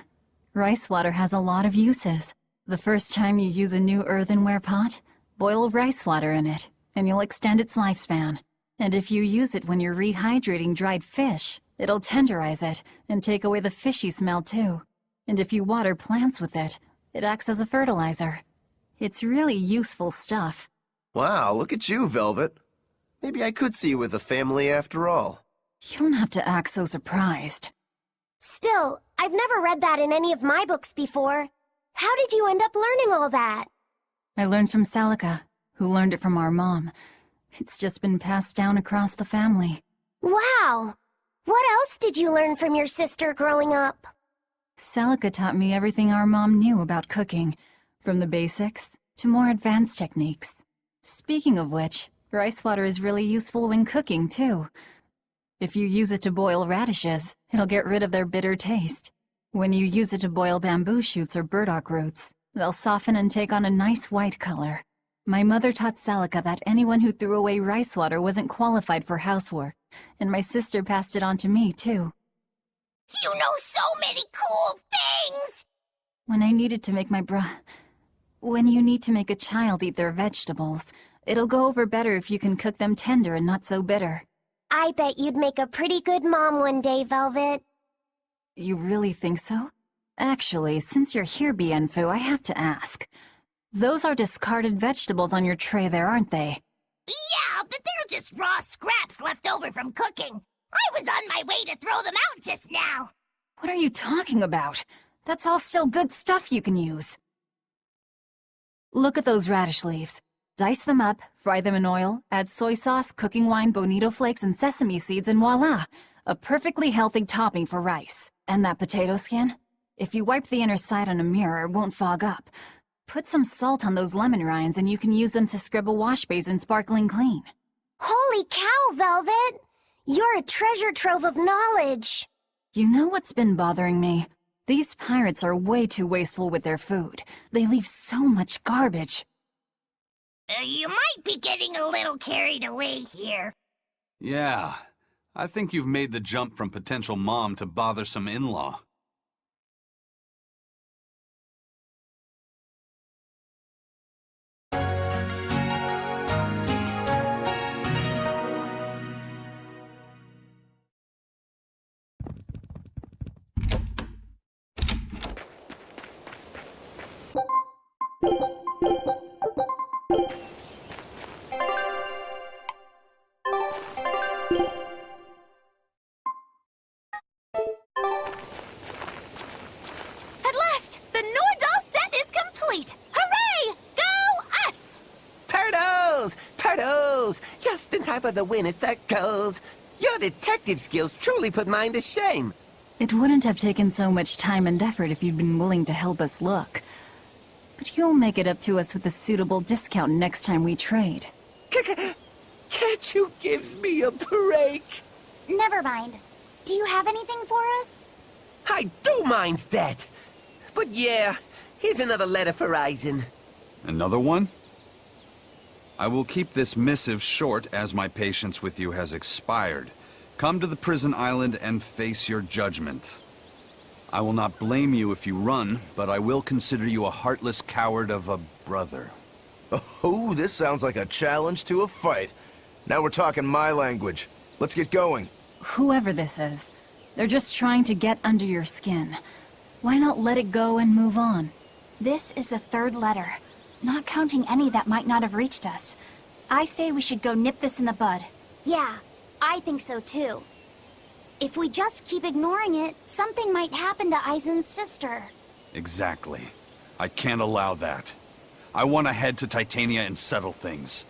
rice water has a lot of uses. The first time you use a new earthenware pot, boil rice water in it, and you'll extend its lifespan. And if you use it when you're rehydrating dried fish, it'll tenderize it and take away the fishy smell too. And if you water plants with it, it acts as a fertilizer. It's really useful stuff. Wow, look at you, Velvet. Maybe I could see you with a family after all. You don't have to act so surprised. Still, I've never read that in any of my books before. How did you end up learning all that? I learned from Celica, who learned it from our mom. It's just been passed down across the family. Wow! What else did you learn from your sister growing up? Celica taught me everything our mom knew about cooking, from the basics to more advanced techniques. Speaking of which, rice water is really useful when cooking, too. If you use it to boil radishes, it'll get rid of their bitter taste. When you use it to boil bamboo shoots or burdock roots, they'll soften and take on a nice white color. My mother taught Celica that anyone who threw away rice water wasn't qualified for housework, and my sister passed it on to me, too. You know so many cool things! When I needed to make When you need to make a child eat their vegetables, it'll go over better if you can cook them tender and not so bitter. I bet you'd make a pretty good mom one day, Velvet. You really think so? Actually, since you're here, Bienfu, I have to ask. Those are discarded vegetables on your tray there, aren't they? Yeah, but they're just raw scraps left over from cooking. I was on my way to throw them out just now. What are you talking about? That's all still good stuff you can use. Look at those radish leaves. Dice them up, fry them in oil, add soy sauce, cooking wine, bonito flakes, and sesame seeds, and voila! A perfectly healthy topping for rice. And that potato skin? If you wipe the inner side on a mirror, it won't fog up. Put some salt on those lemon rinds and you can use them to scrub a wash basin sparkling clean. Holy cow, Velvet! You're a treasure trove of knowledge. You know what's been bothering me? These pirates are way too wasteful with their food. They leave so much garbage. You might be getting a little carried away here. Yeah, I think you've made the jump from potential mom to bothersome in-law. At last, the Nordal set is complete! Hooray! Go us! Turtles! Turtles! Just in time for the winter circles. Your detective skills truly put mine to shame. It wouldn't have taken so much time and effort if you'd been willing to help us look. But you'll make it up to us with a suitable discount next time we trade. Can't you give me a break? Never mind. Do you have anything for us? I do mind that. But yeah, here's another letter for Eisen. Another one? I will keep this missive short as my patience with you has expired. Come to the prison island and face your judgment. I will not blame you if you run, but I will consider you a heartless coward of a brother. Oh, this sounds like a challenge to a fight. Now we're talking my language. Let's get going. Whoever this is, they're just trying to get under your skin. Why not let it go and move on? This is the third letter, not counting any that might not have reached us. I say we should go nip this in the bud. Yeah, I think so too. If we just keep ignoring it, something might happen to Eisen's sister. Exactly. I can't allow that. I want to head to Titania and settle things.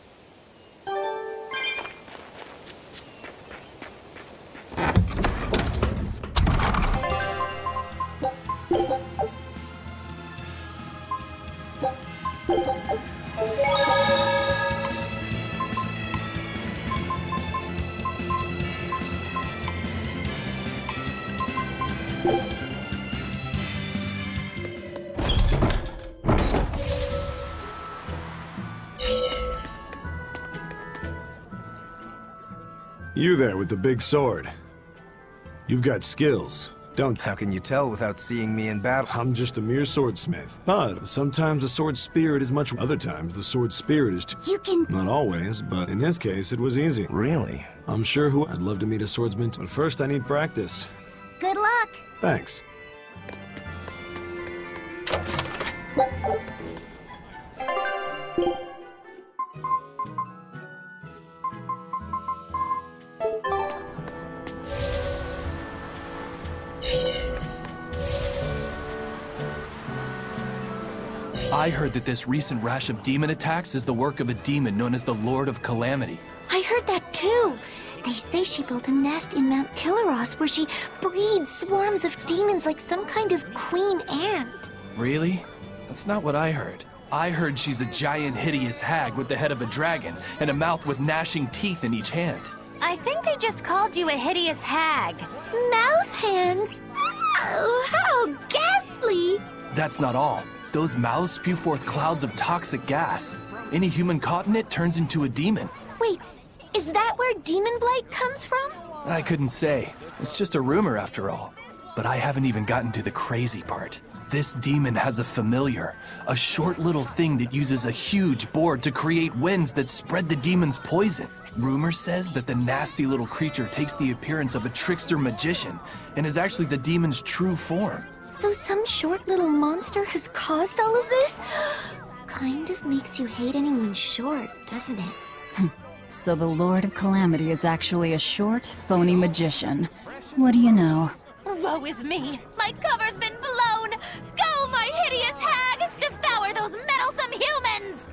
You there with the big sword. You've got skills, don't you? How can you tell without seeing me in battle? I'm just a mere swordsmith. But sometimes the sword spirit is much... Other times the sword spirit is too... You can... Not always, but in this case it was easy. Really? I'm sure I'd love to meet a swordsman, but first I need practice. Good luck! Thanks. I heard that this recent rash of demon attacks is the work of a demon known as the Lord of Calamity. I heard that too! They say she built a nest in Mount Kilaros where she breeds swarms of demons like some kind of queen ant. Really? That's not what I heard. I heard she's a giant, hideous hag with the head of a dragon and a mouth with gnashing teeth in each hand. I think they just called you a hideous hag. Mouth hands? Oh, how that's not all. Those mouths spew forth clouds of toxic gas. Any human caught in it turns into a demon. Wait, is that where Demon Blight comes from? I couldn't say. It's just a rumor after all. But I haven't even gotten to the crazy part. This demon has a familiar, a short little thing that uses a huge board to create winds that spread the demon's poison. Rumor says that the nasty little creature takes the appearance of a trickster magician and is actually the demon's true form. So some short little monster has caused all of this? Kind of makes you hate anyone short, doesn't it? So the Lord of Calamity is actually a short, phony magician. What do you know? Woe is me! My cover's been blown! Go, my hideous hag! Devour those meddlesome humans!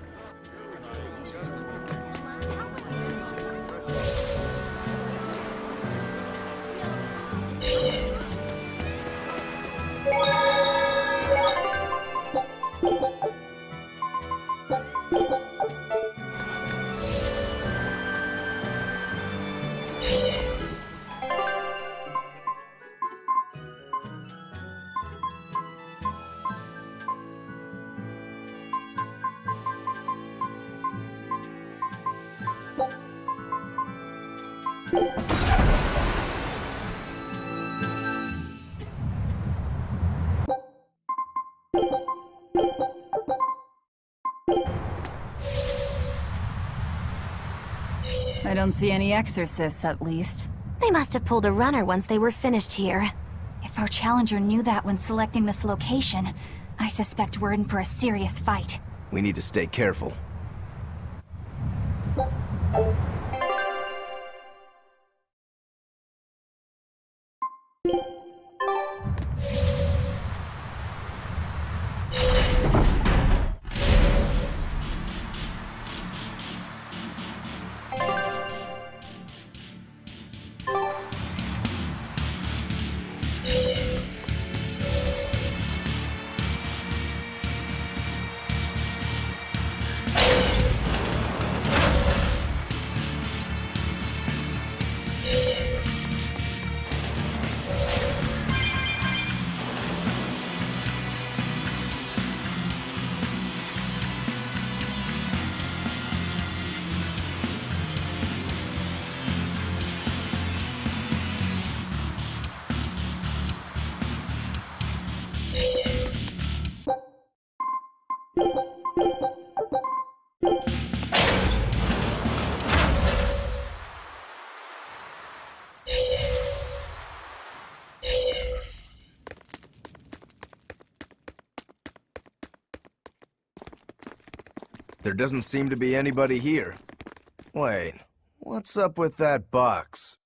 I don't see any exorcists, at least. They must have pulled a runner once they were finished here. If our challenger knew that when selecting this location, I suspect we're in for a serious fight. We need to stay careful. There doesn't seem to be anybody here. Wait, what's up with that box?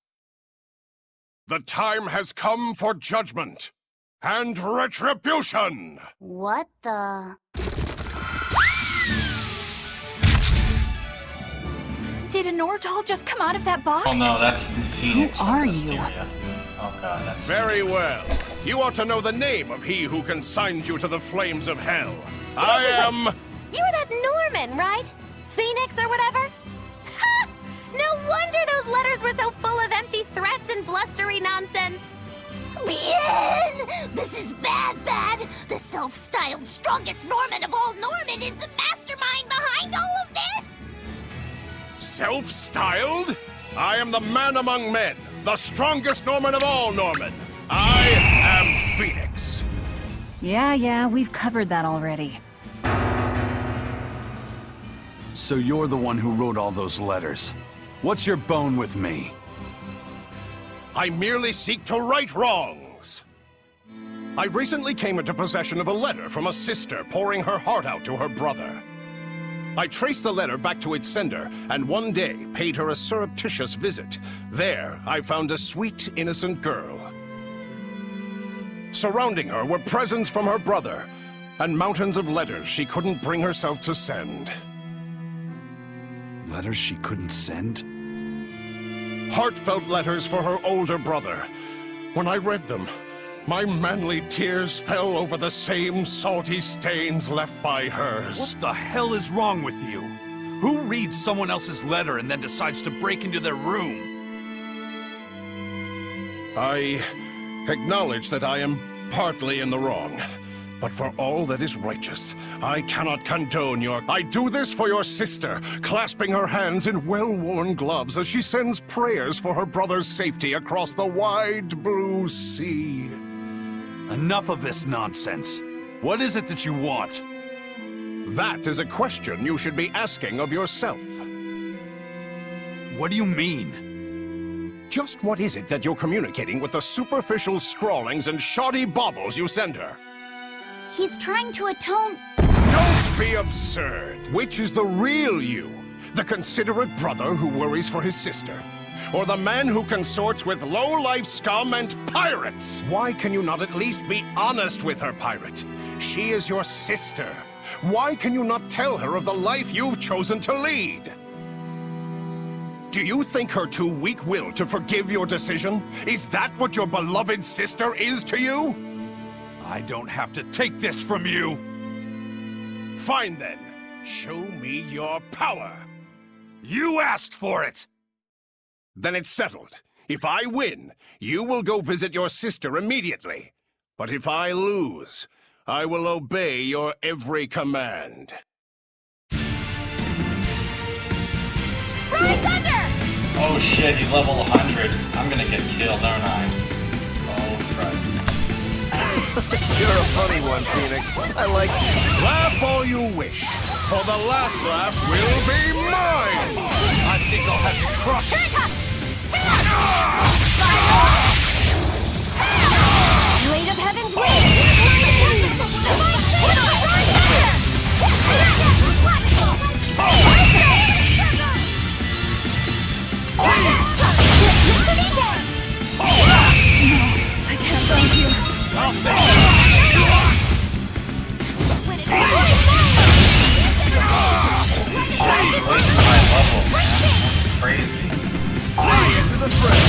The time has come for judgment and retribution! What the... Did a Nordal just come out of that box? Oh no, that's Phoenix. Who from are you? Berseria. Oh god, that's Very well. You ought to know the name of he who consigned you to the flames of hell. I am... You're that Norman, right? Phoenix or whatever? Ha! No wonder those letters were so full of empty threats and blustery nonsense. Bien! This is bad. The self-styled strongest Norman of all Norman is the mastermind behind all of this! Self-styled? I am the man among men, the strongest Norman of all Norman. I am Phoenix. Yeah, we've covered that already. So you're the one who wrote all those letters. What's your bone with me? I merely seek to right wrongs. I recently came into possession of a letter from a sister pouring her heart out to her brother. I traced the letter back to its sender, and one day paid her a surreptitious visit. There, I found a sweet, innocent girl. Surrounding her were presents from her brother, and mountains of letters she couldn't bring herself to send. Letters she couldn't send? Heartfelt letters for her older brother. When I read them, my manly tears fell over the same salty stains left by hers. What the hell is wrong with you? Who reads someone else's letter and then decides to break into their room? I acknowledge that I am partly in the wrong, But for all that is righteous, I cannot condone your... I do this for your sister, clasping her hands in well-worn gloves as she sends prayers for her brother's safety across the wide blue sea. Enough of this nonsense. What is it that you want? That is a question you should be asking of yourself. What do you mean? Just what is it that you're communicating with the superficial scrawlings and shoddy baubles you send her? He's trying to atone... Don't be absurd! Which is the real you? The considerate brother who worries for his sister? Or the man who consorts with low-life scum and pirates? Why can you not at least be honest with her, pirate? She is your sister. Why can you not tell her of the life you've chosen to lead? Do you think her too weak-willed to forgive your decision? Is that what your beloved sister is to you? I don't have to take this from you! Fine then. Show me your power. You asked for it! Then it's settled. If I win, you will go visit your sister immediately. But if I lose, I will obey your every command. Bright Thunder! Oh shit, he's level 100. I'm gonna get killed, aren't I? Oh crap. You're a funny one, Phoenix. I like you. Laugh all you wish, for the last laugh will be mine! I think I'll have you crushed. Here it comes! Blade of Heaven's I can't thank you. Crazy. Fly into the fray!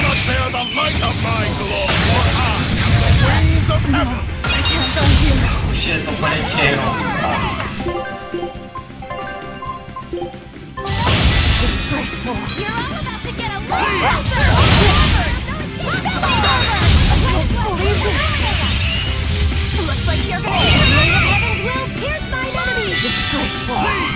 cannot bear the light of my glory, for I am the wings of heaven! Oh shit, it's a wedding candle. Disgraceful. You're all about to get a little looks like you're gonna heaven's will pierce my enemies. Disgraceful.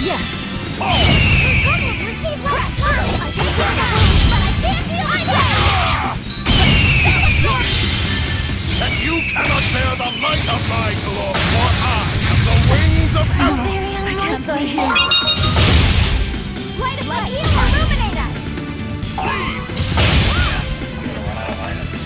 Yes. Receive last word! I can heal the wounds, but I can't heal myself! And you cannot bear the light of my glow, for I have the wings of heaven! I can't die here. Light of light! Illuminate us! I'm gonna run out of items.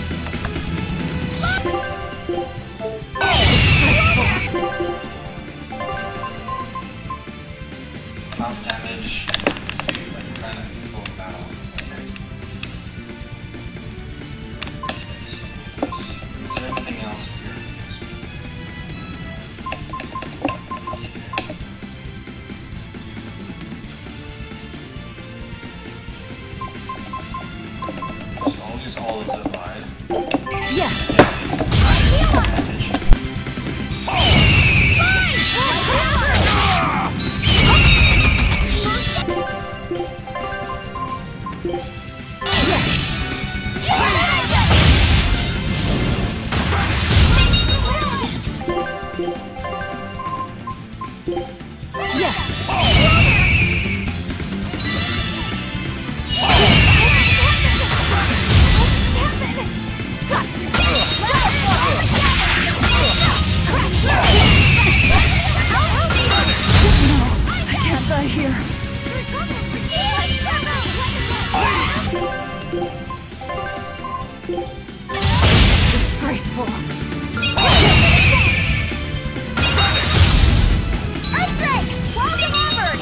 Enough damage to a friend in full battle. Okay. So with this, is there anything else here? So I'll use all of the divide. Yes. Advantage. Disgraceful. Earthquake! Welcome onward!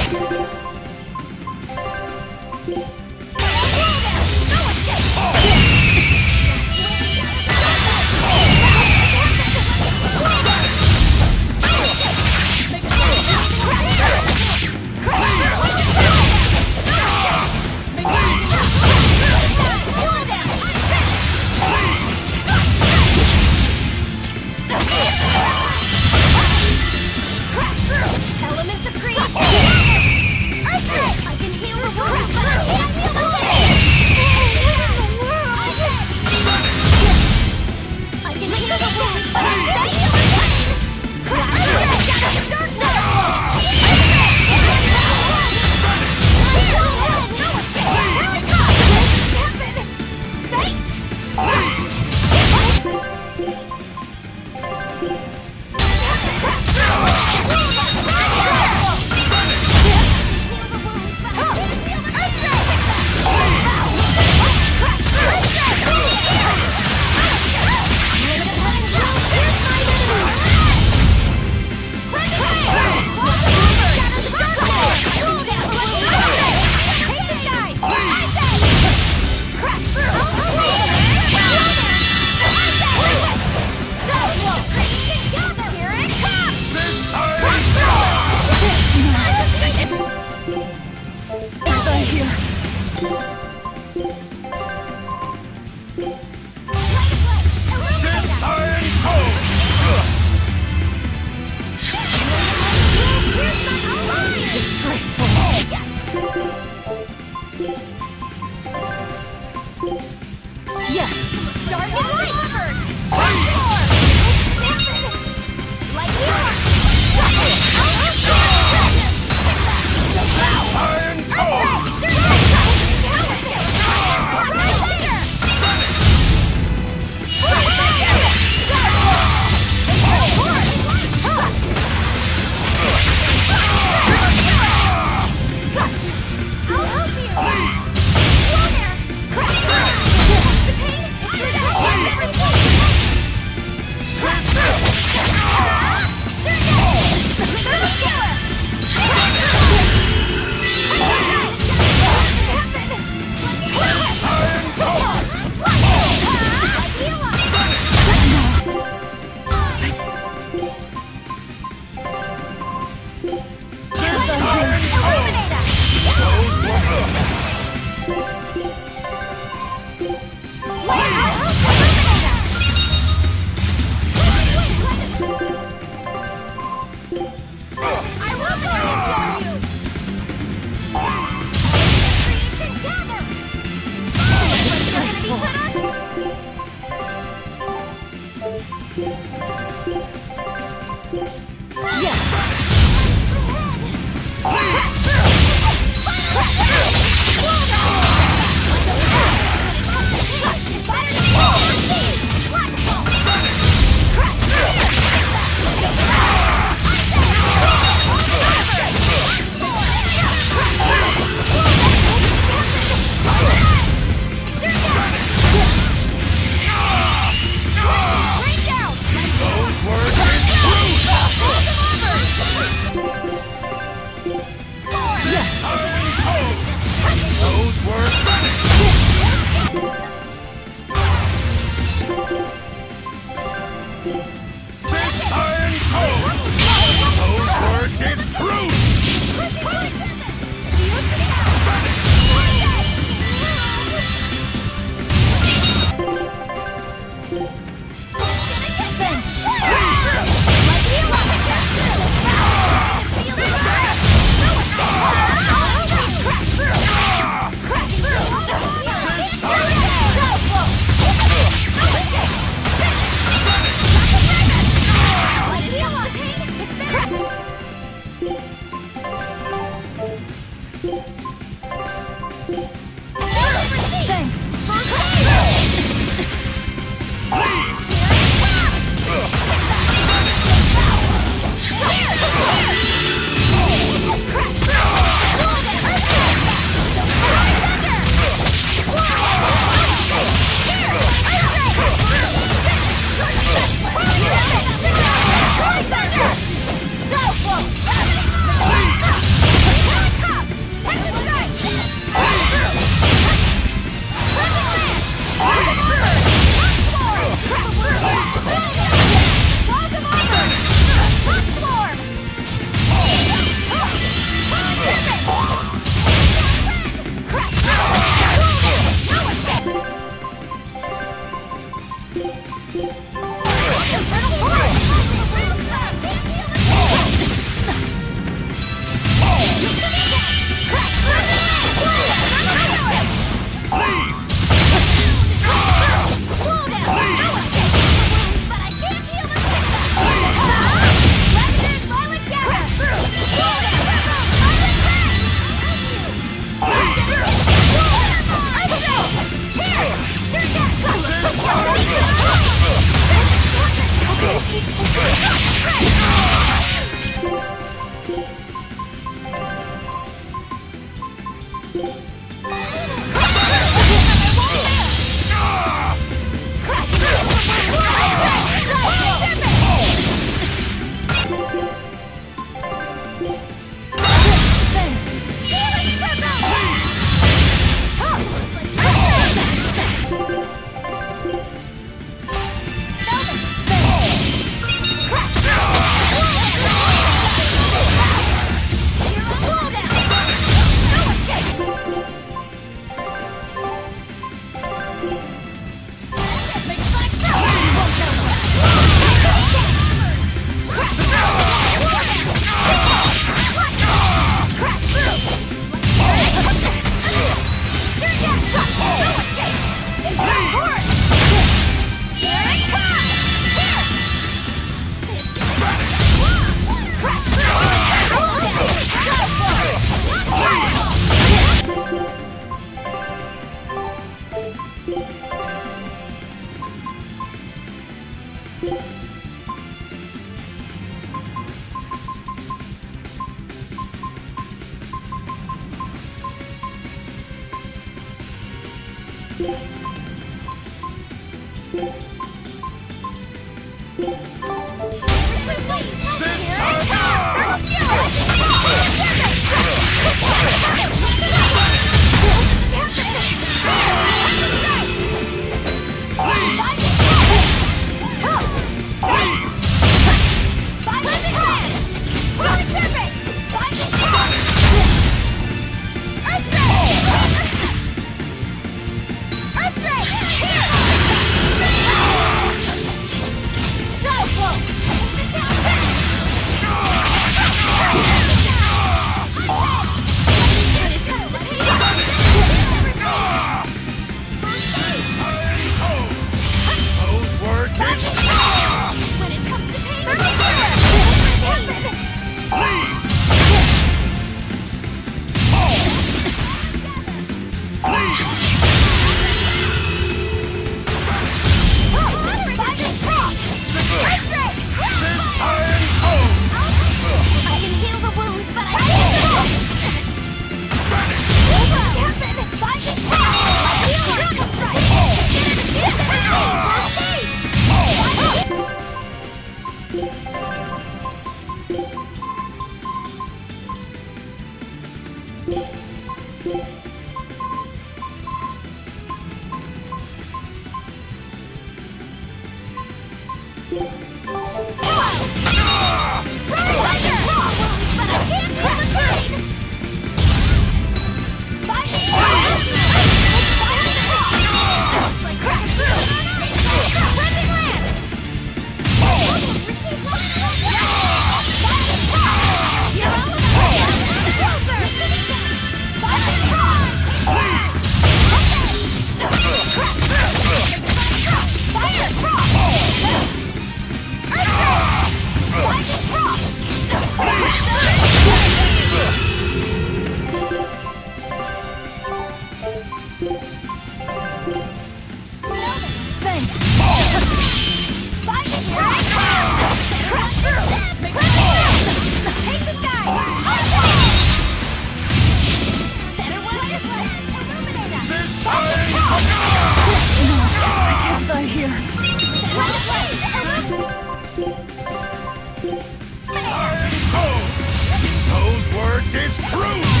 words is truth!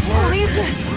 Believe this!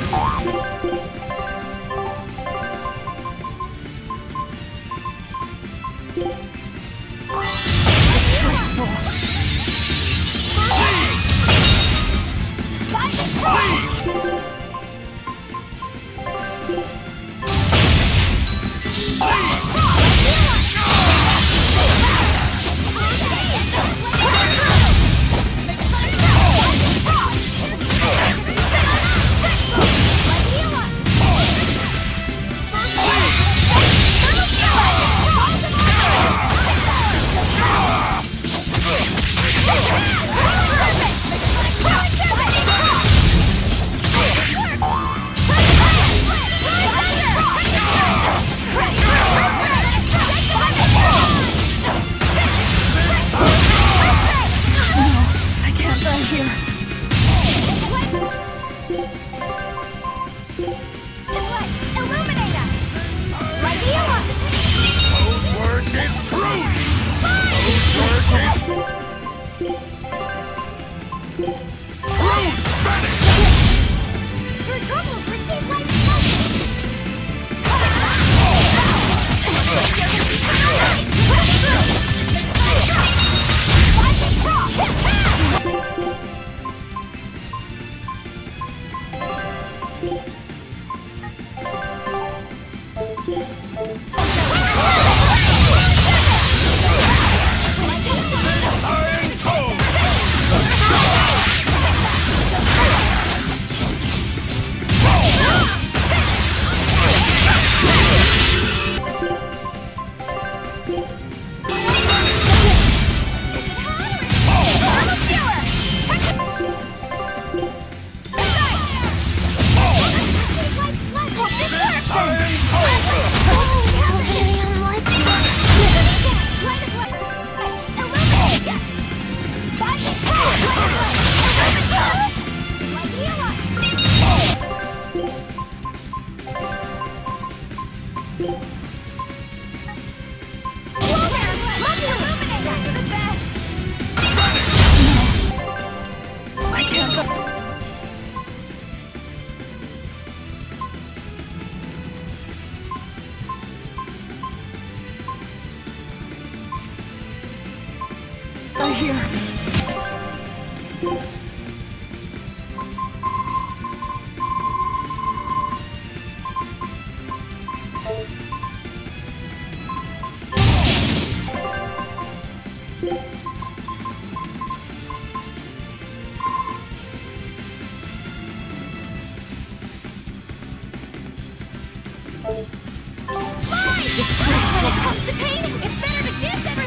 I hear. The pain! It's better to give than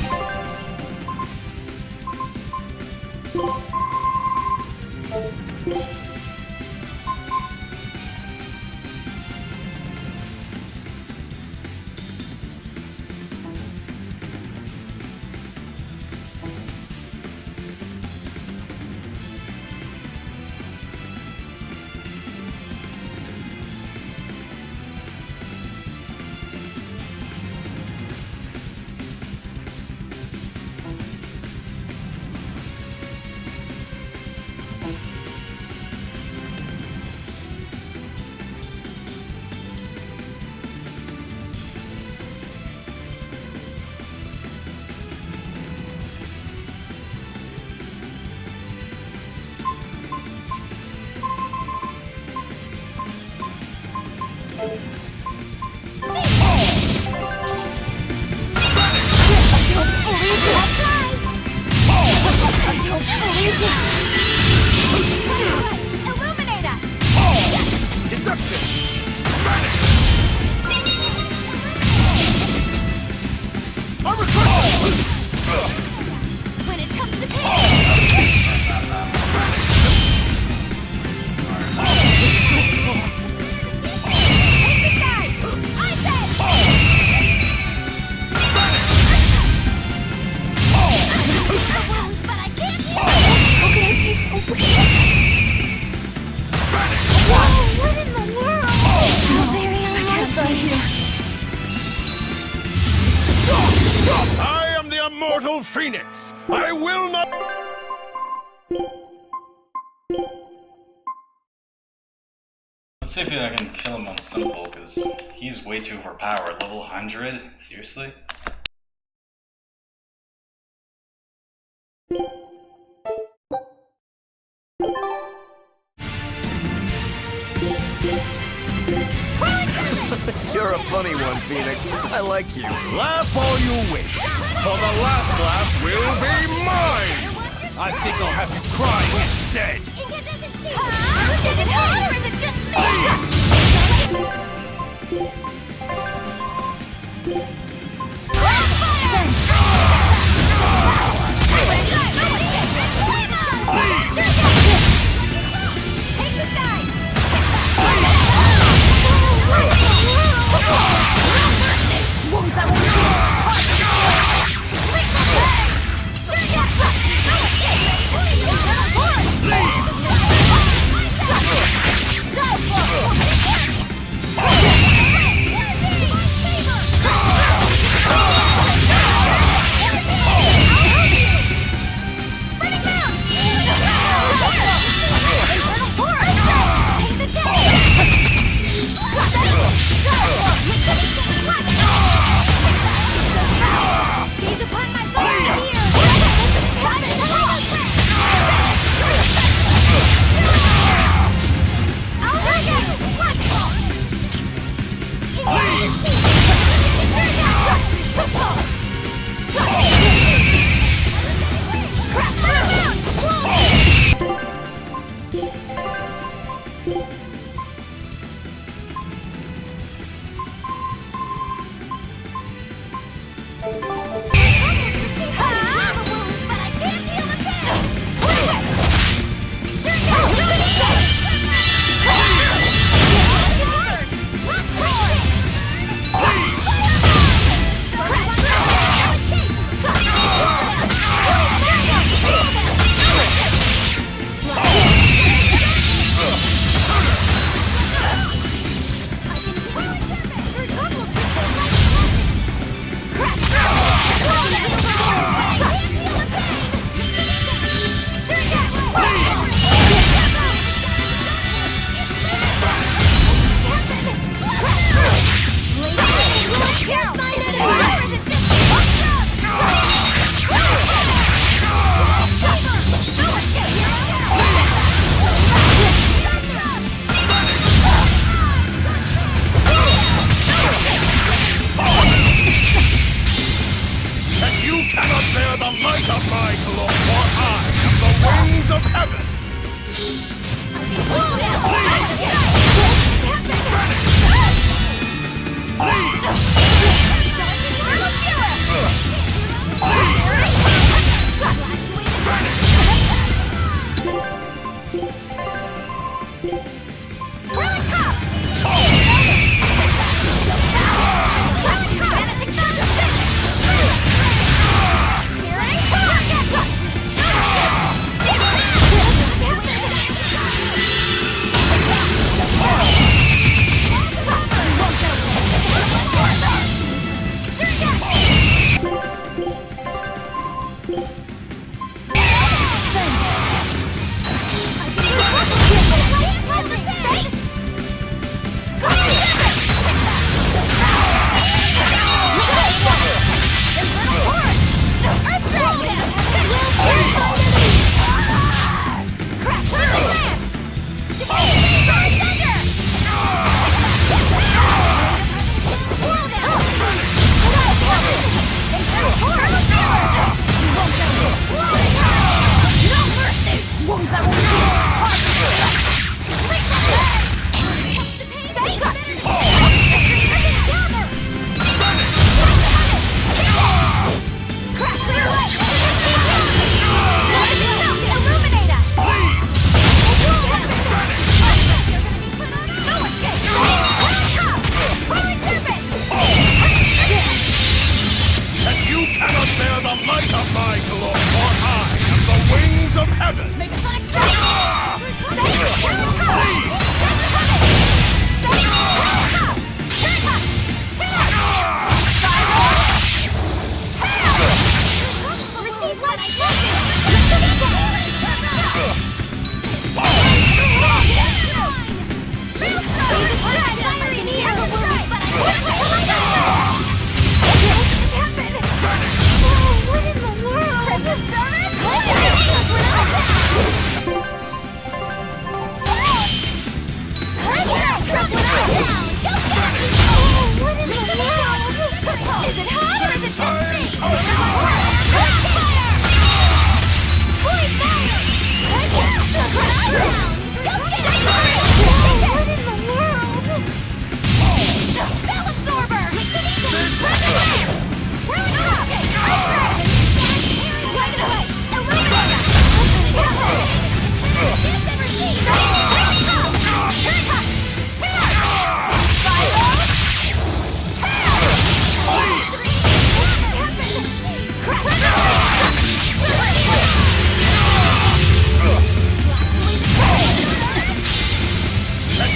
phoenix! I will not... Let's see if I can kill him on simple, because he's way too overpowered. Level 100? Seriously? You're a funny one, Phoenix. I like you. Laugh all you wish, for the last laugh will be mine! I think I'll have you crying instead! Is it him or is it just me? Is it hot or is it just me?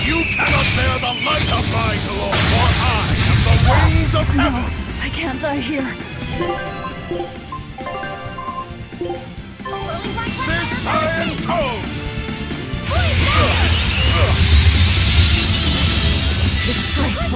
You cannot bear the light of my glory, for I am the wings of heaven! No, I can't die here. This iron tone! This iron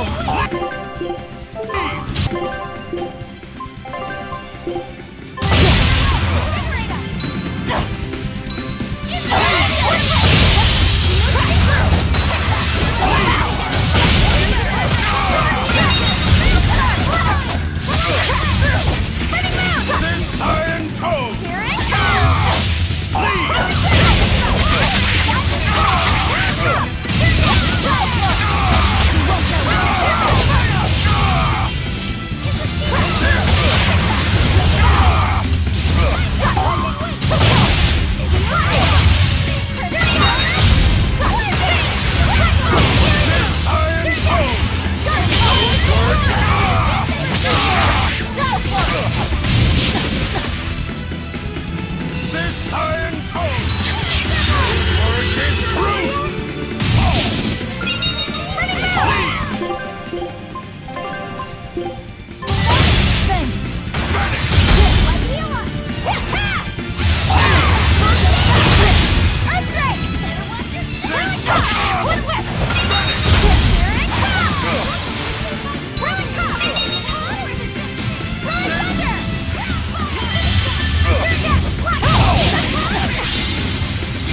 tone! This iron tone! Word is true!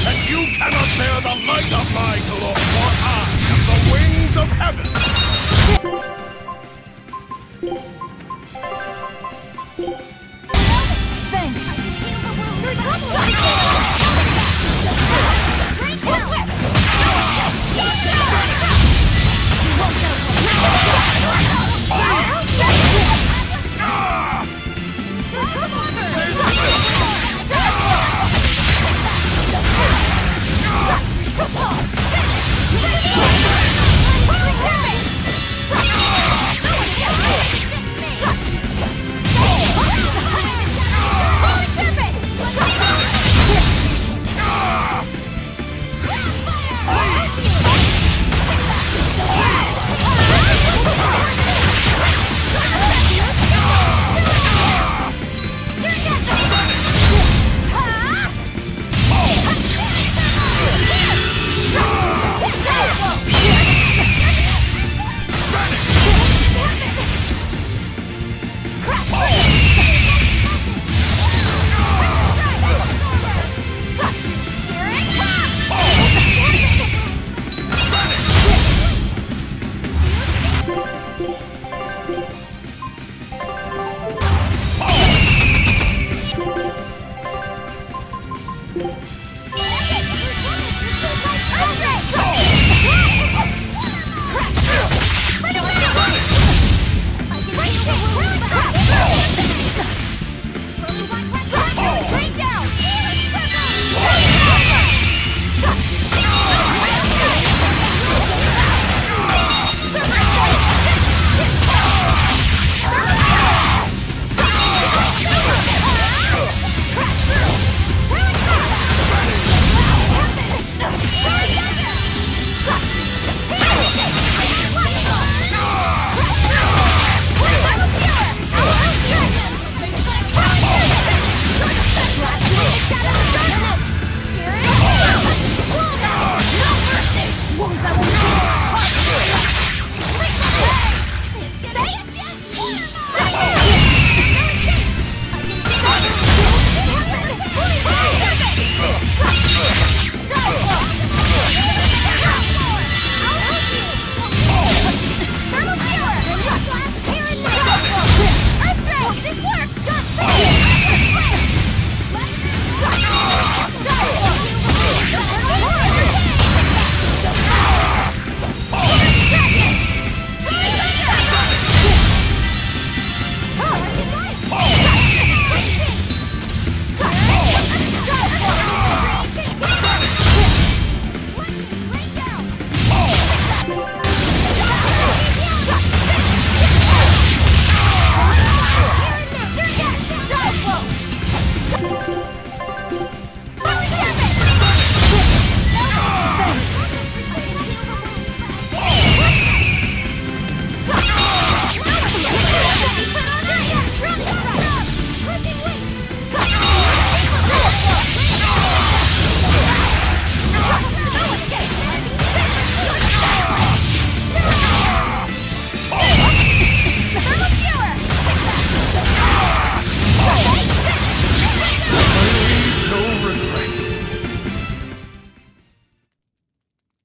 And you cannot bear the light of my glory, for I am the wings of heaven!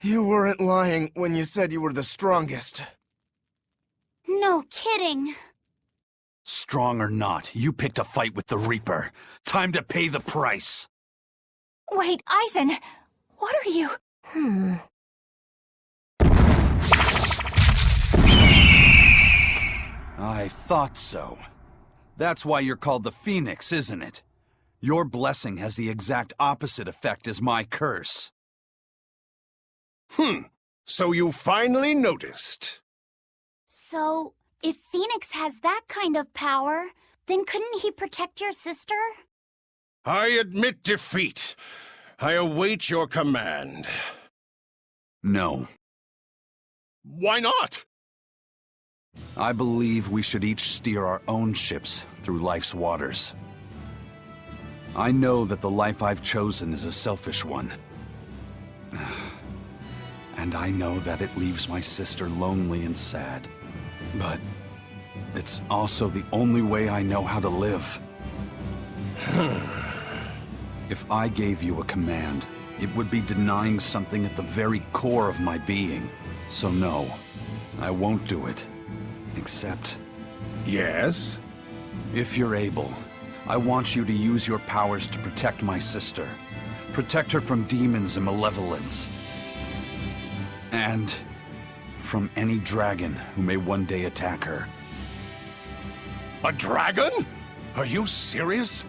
You weren't lying when you said you were the strongest. No kidding. Strong or not, you picked a fight with the Reaper. Time to pay the price. Wait, Eisen, what are you? I thought so. That's why you're called the Phoenix, isn't it? Your blessing has the exact opposite effect as my curse. So you finally noticed. So, if Phoenix has that kind of power, then couldn't he protect your sister? I admit defeat. I await your command. No. Why not? I believe we should each steer our own ships through life's waters. I know that the life I've chosen is a selfish one. And I know that it leaves my sister lonely and sad. But it's also the only way I know how to live. If I gave you a command, it would be denying something at the very core of my being. So no, I won't do it. Except... Yes? If you're able, I want you to use your powers to protect my sister. Protect her from demons and malevolence. And from any dragon who may one day attack her. A dragon? Are you serious?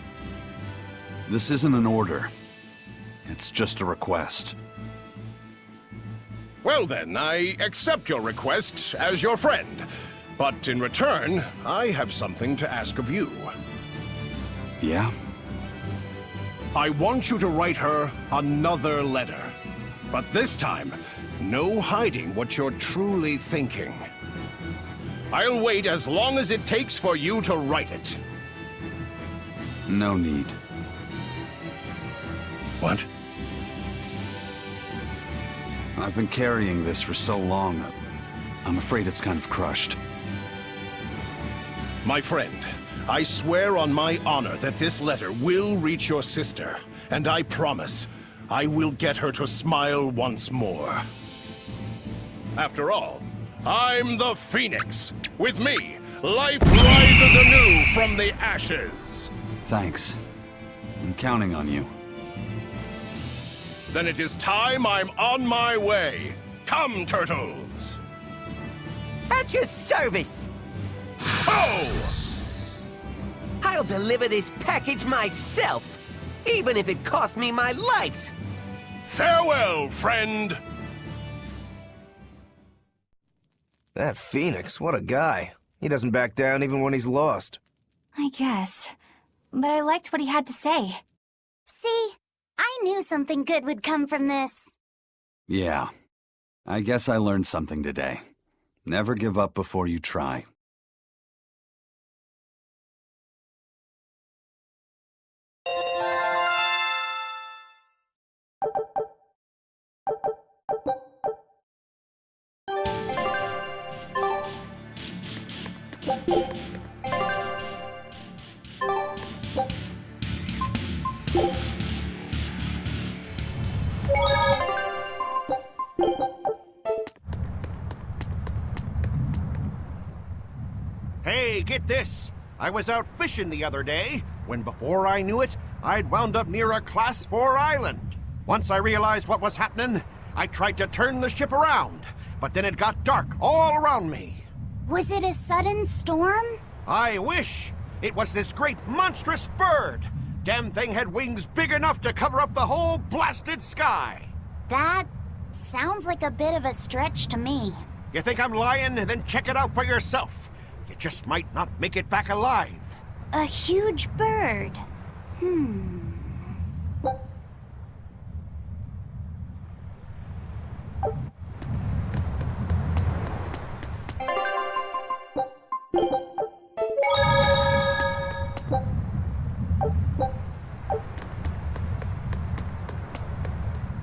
This isn't an order. It's just a request. Well then, I accept your request as your friend. But in return, I have something to ask of you. Yeah? I want you to write her another letter. But this time, no hiding what you're truly thinking. I'll wait as long as it takes for you to write it. No need. What? I've been carrying this for so long, I'm afraid it's kind of crushed. My friend, I swear on my honor that this letter will reach your sister, and I promise I will get her to smile once more. After all, I'm the Phoenix. With me, life rises anew from the ashes. Thanks. I'm counting on you. Then it is time I'm on my way. Come, turtles! At your service! Oh! I'll deliver this package myself, even if it costs me my life! Farewell, friend! That Phoenix, what a guy. He doesn't back down even when he's lost. I guess. But I liked what he had to say. See? I knew something good would come from this. Yeah. I guess I learned something today. Never give up before you try. Hey, get this! I was out fishing the other day, when before I knew it, I'd wound up near a Class 4 island. Once I realized what was happening, I tried to turn the ship around, but then it got dark all around me. Was it a sudden storm? I wish! It was this great monstrous bird! Damn thing had wings big enough to cover up the whole blasted sky! That sounds like a bit of a stretch to me. You think I'm lying? Then check it out for yourself. You just might not make it back alive. A huge bird.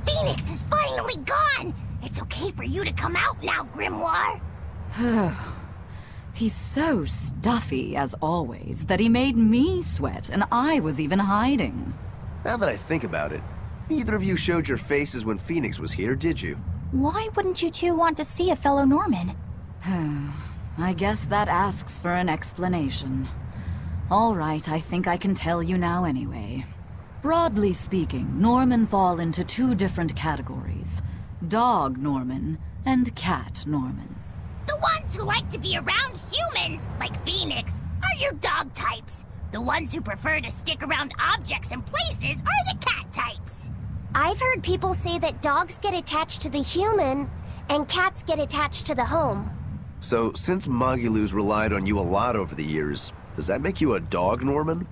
Phoenix is finally gone! It's okay for you to come out now, Grimoire! He's so stuffy, as always, that he made me sweat, and I was even hiding. Now that I think about it, neither of you showed your faces when Phoenix was here, did you? Why wouldn't you two want to see a fellow Norman? I guess that asks for an explanation. All right, I think I can tell you now anyway. Broadly speaking, Norman fall into two different categories. Dog Norman and Cat Norman. The ones who like to be around humans, like Phoenix, are your dog types. The ones who prefer to stick around objects and places are the cat types. I've heard people say that dogs get attached to the human, and cats get attached to the home. So, since Magilou's relied on you a lot over the years, does that make you a dog Norman?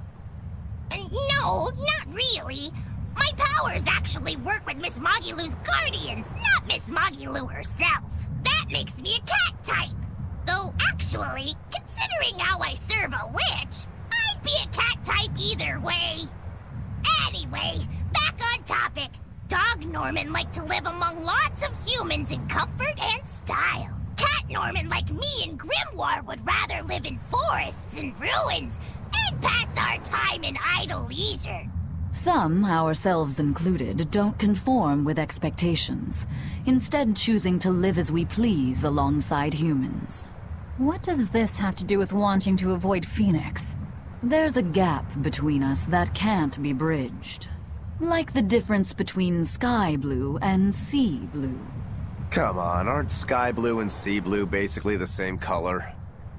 No, not really. My powers actually work with Miss Magilou's guardians, not Miss Magilou herself. That makes me a cat type. Though actually, considering how I serve a witch, I'd be a cat type either way. Anyway, back on topic. Dog Norman like to live among lots of humans in comfort and style. Cat Norman like me and Grimoire would rather live in forests and ruins and pass our time in idle leisure. Some, ourselves included, don't conform with expectations, instead choosing to live as we please alongside humans. What does this have to do with wanting to avoid Phoenix? There's a gap between us that can't be bridged. Like the difference between sky blue and sea blue. Come on, aren't sky blue and sea blue basically the same color?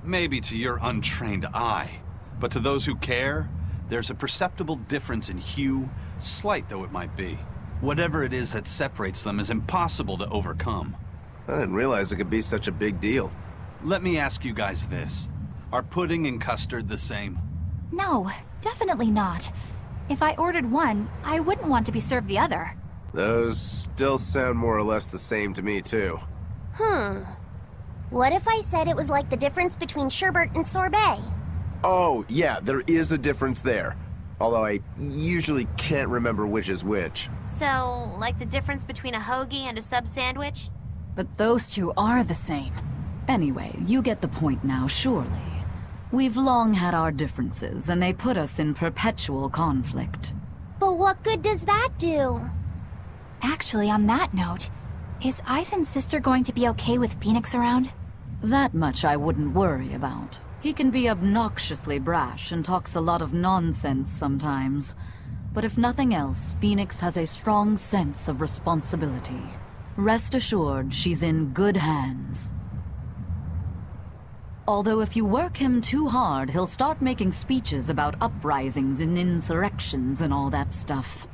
Maybe to your untrained eye, but to those who care, there's a perceptible difference in hue, slight though it might be. Whatever it is that separates them is impossible to overcome. I didn't realize it could be such a big deal. Let me ask you guys this. Are pudding and custard the same? No, definitely not. If I ordered one, I wouldn't want to be served the other. Those still sound more or less the same to me, too. What if I said it was like the difference between sherbet and sorbet? Oh, yeah, there is a difference there. Although I usually can't remember which is which. So, like the difference between a hoagie and a sub sandwich? But those two are the same. Anyway, you get the point now, surely. We've long had our differences, and they put us in perpetual conflict. But what good does that do? Actually, on that note, is Aizen's sister going to be okay with Phoenix around? That much I wouldn't worry about. He can be obnoxiously brash and talks a lot of nonsense sometimes. But if nothing else, Phoenix has a strong sense of responsibility. Rest assured, she's in good hands. Although if you work him too hard, he'll start making speeches about uprisings and insurrections and all that stuff.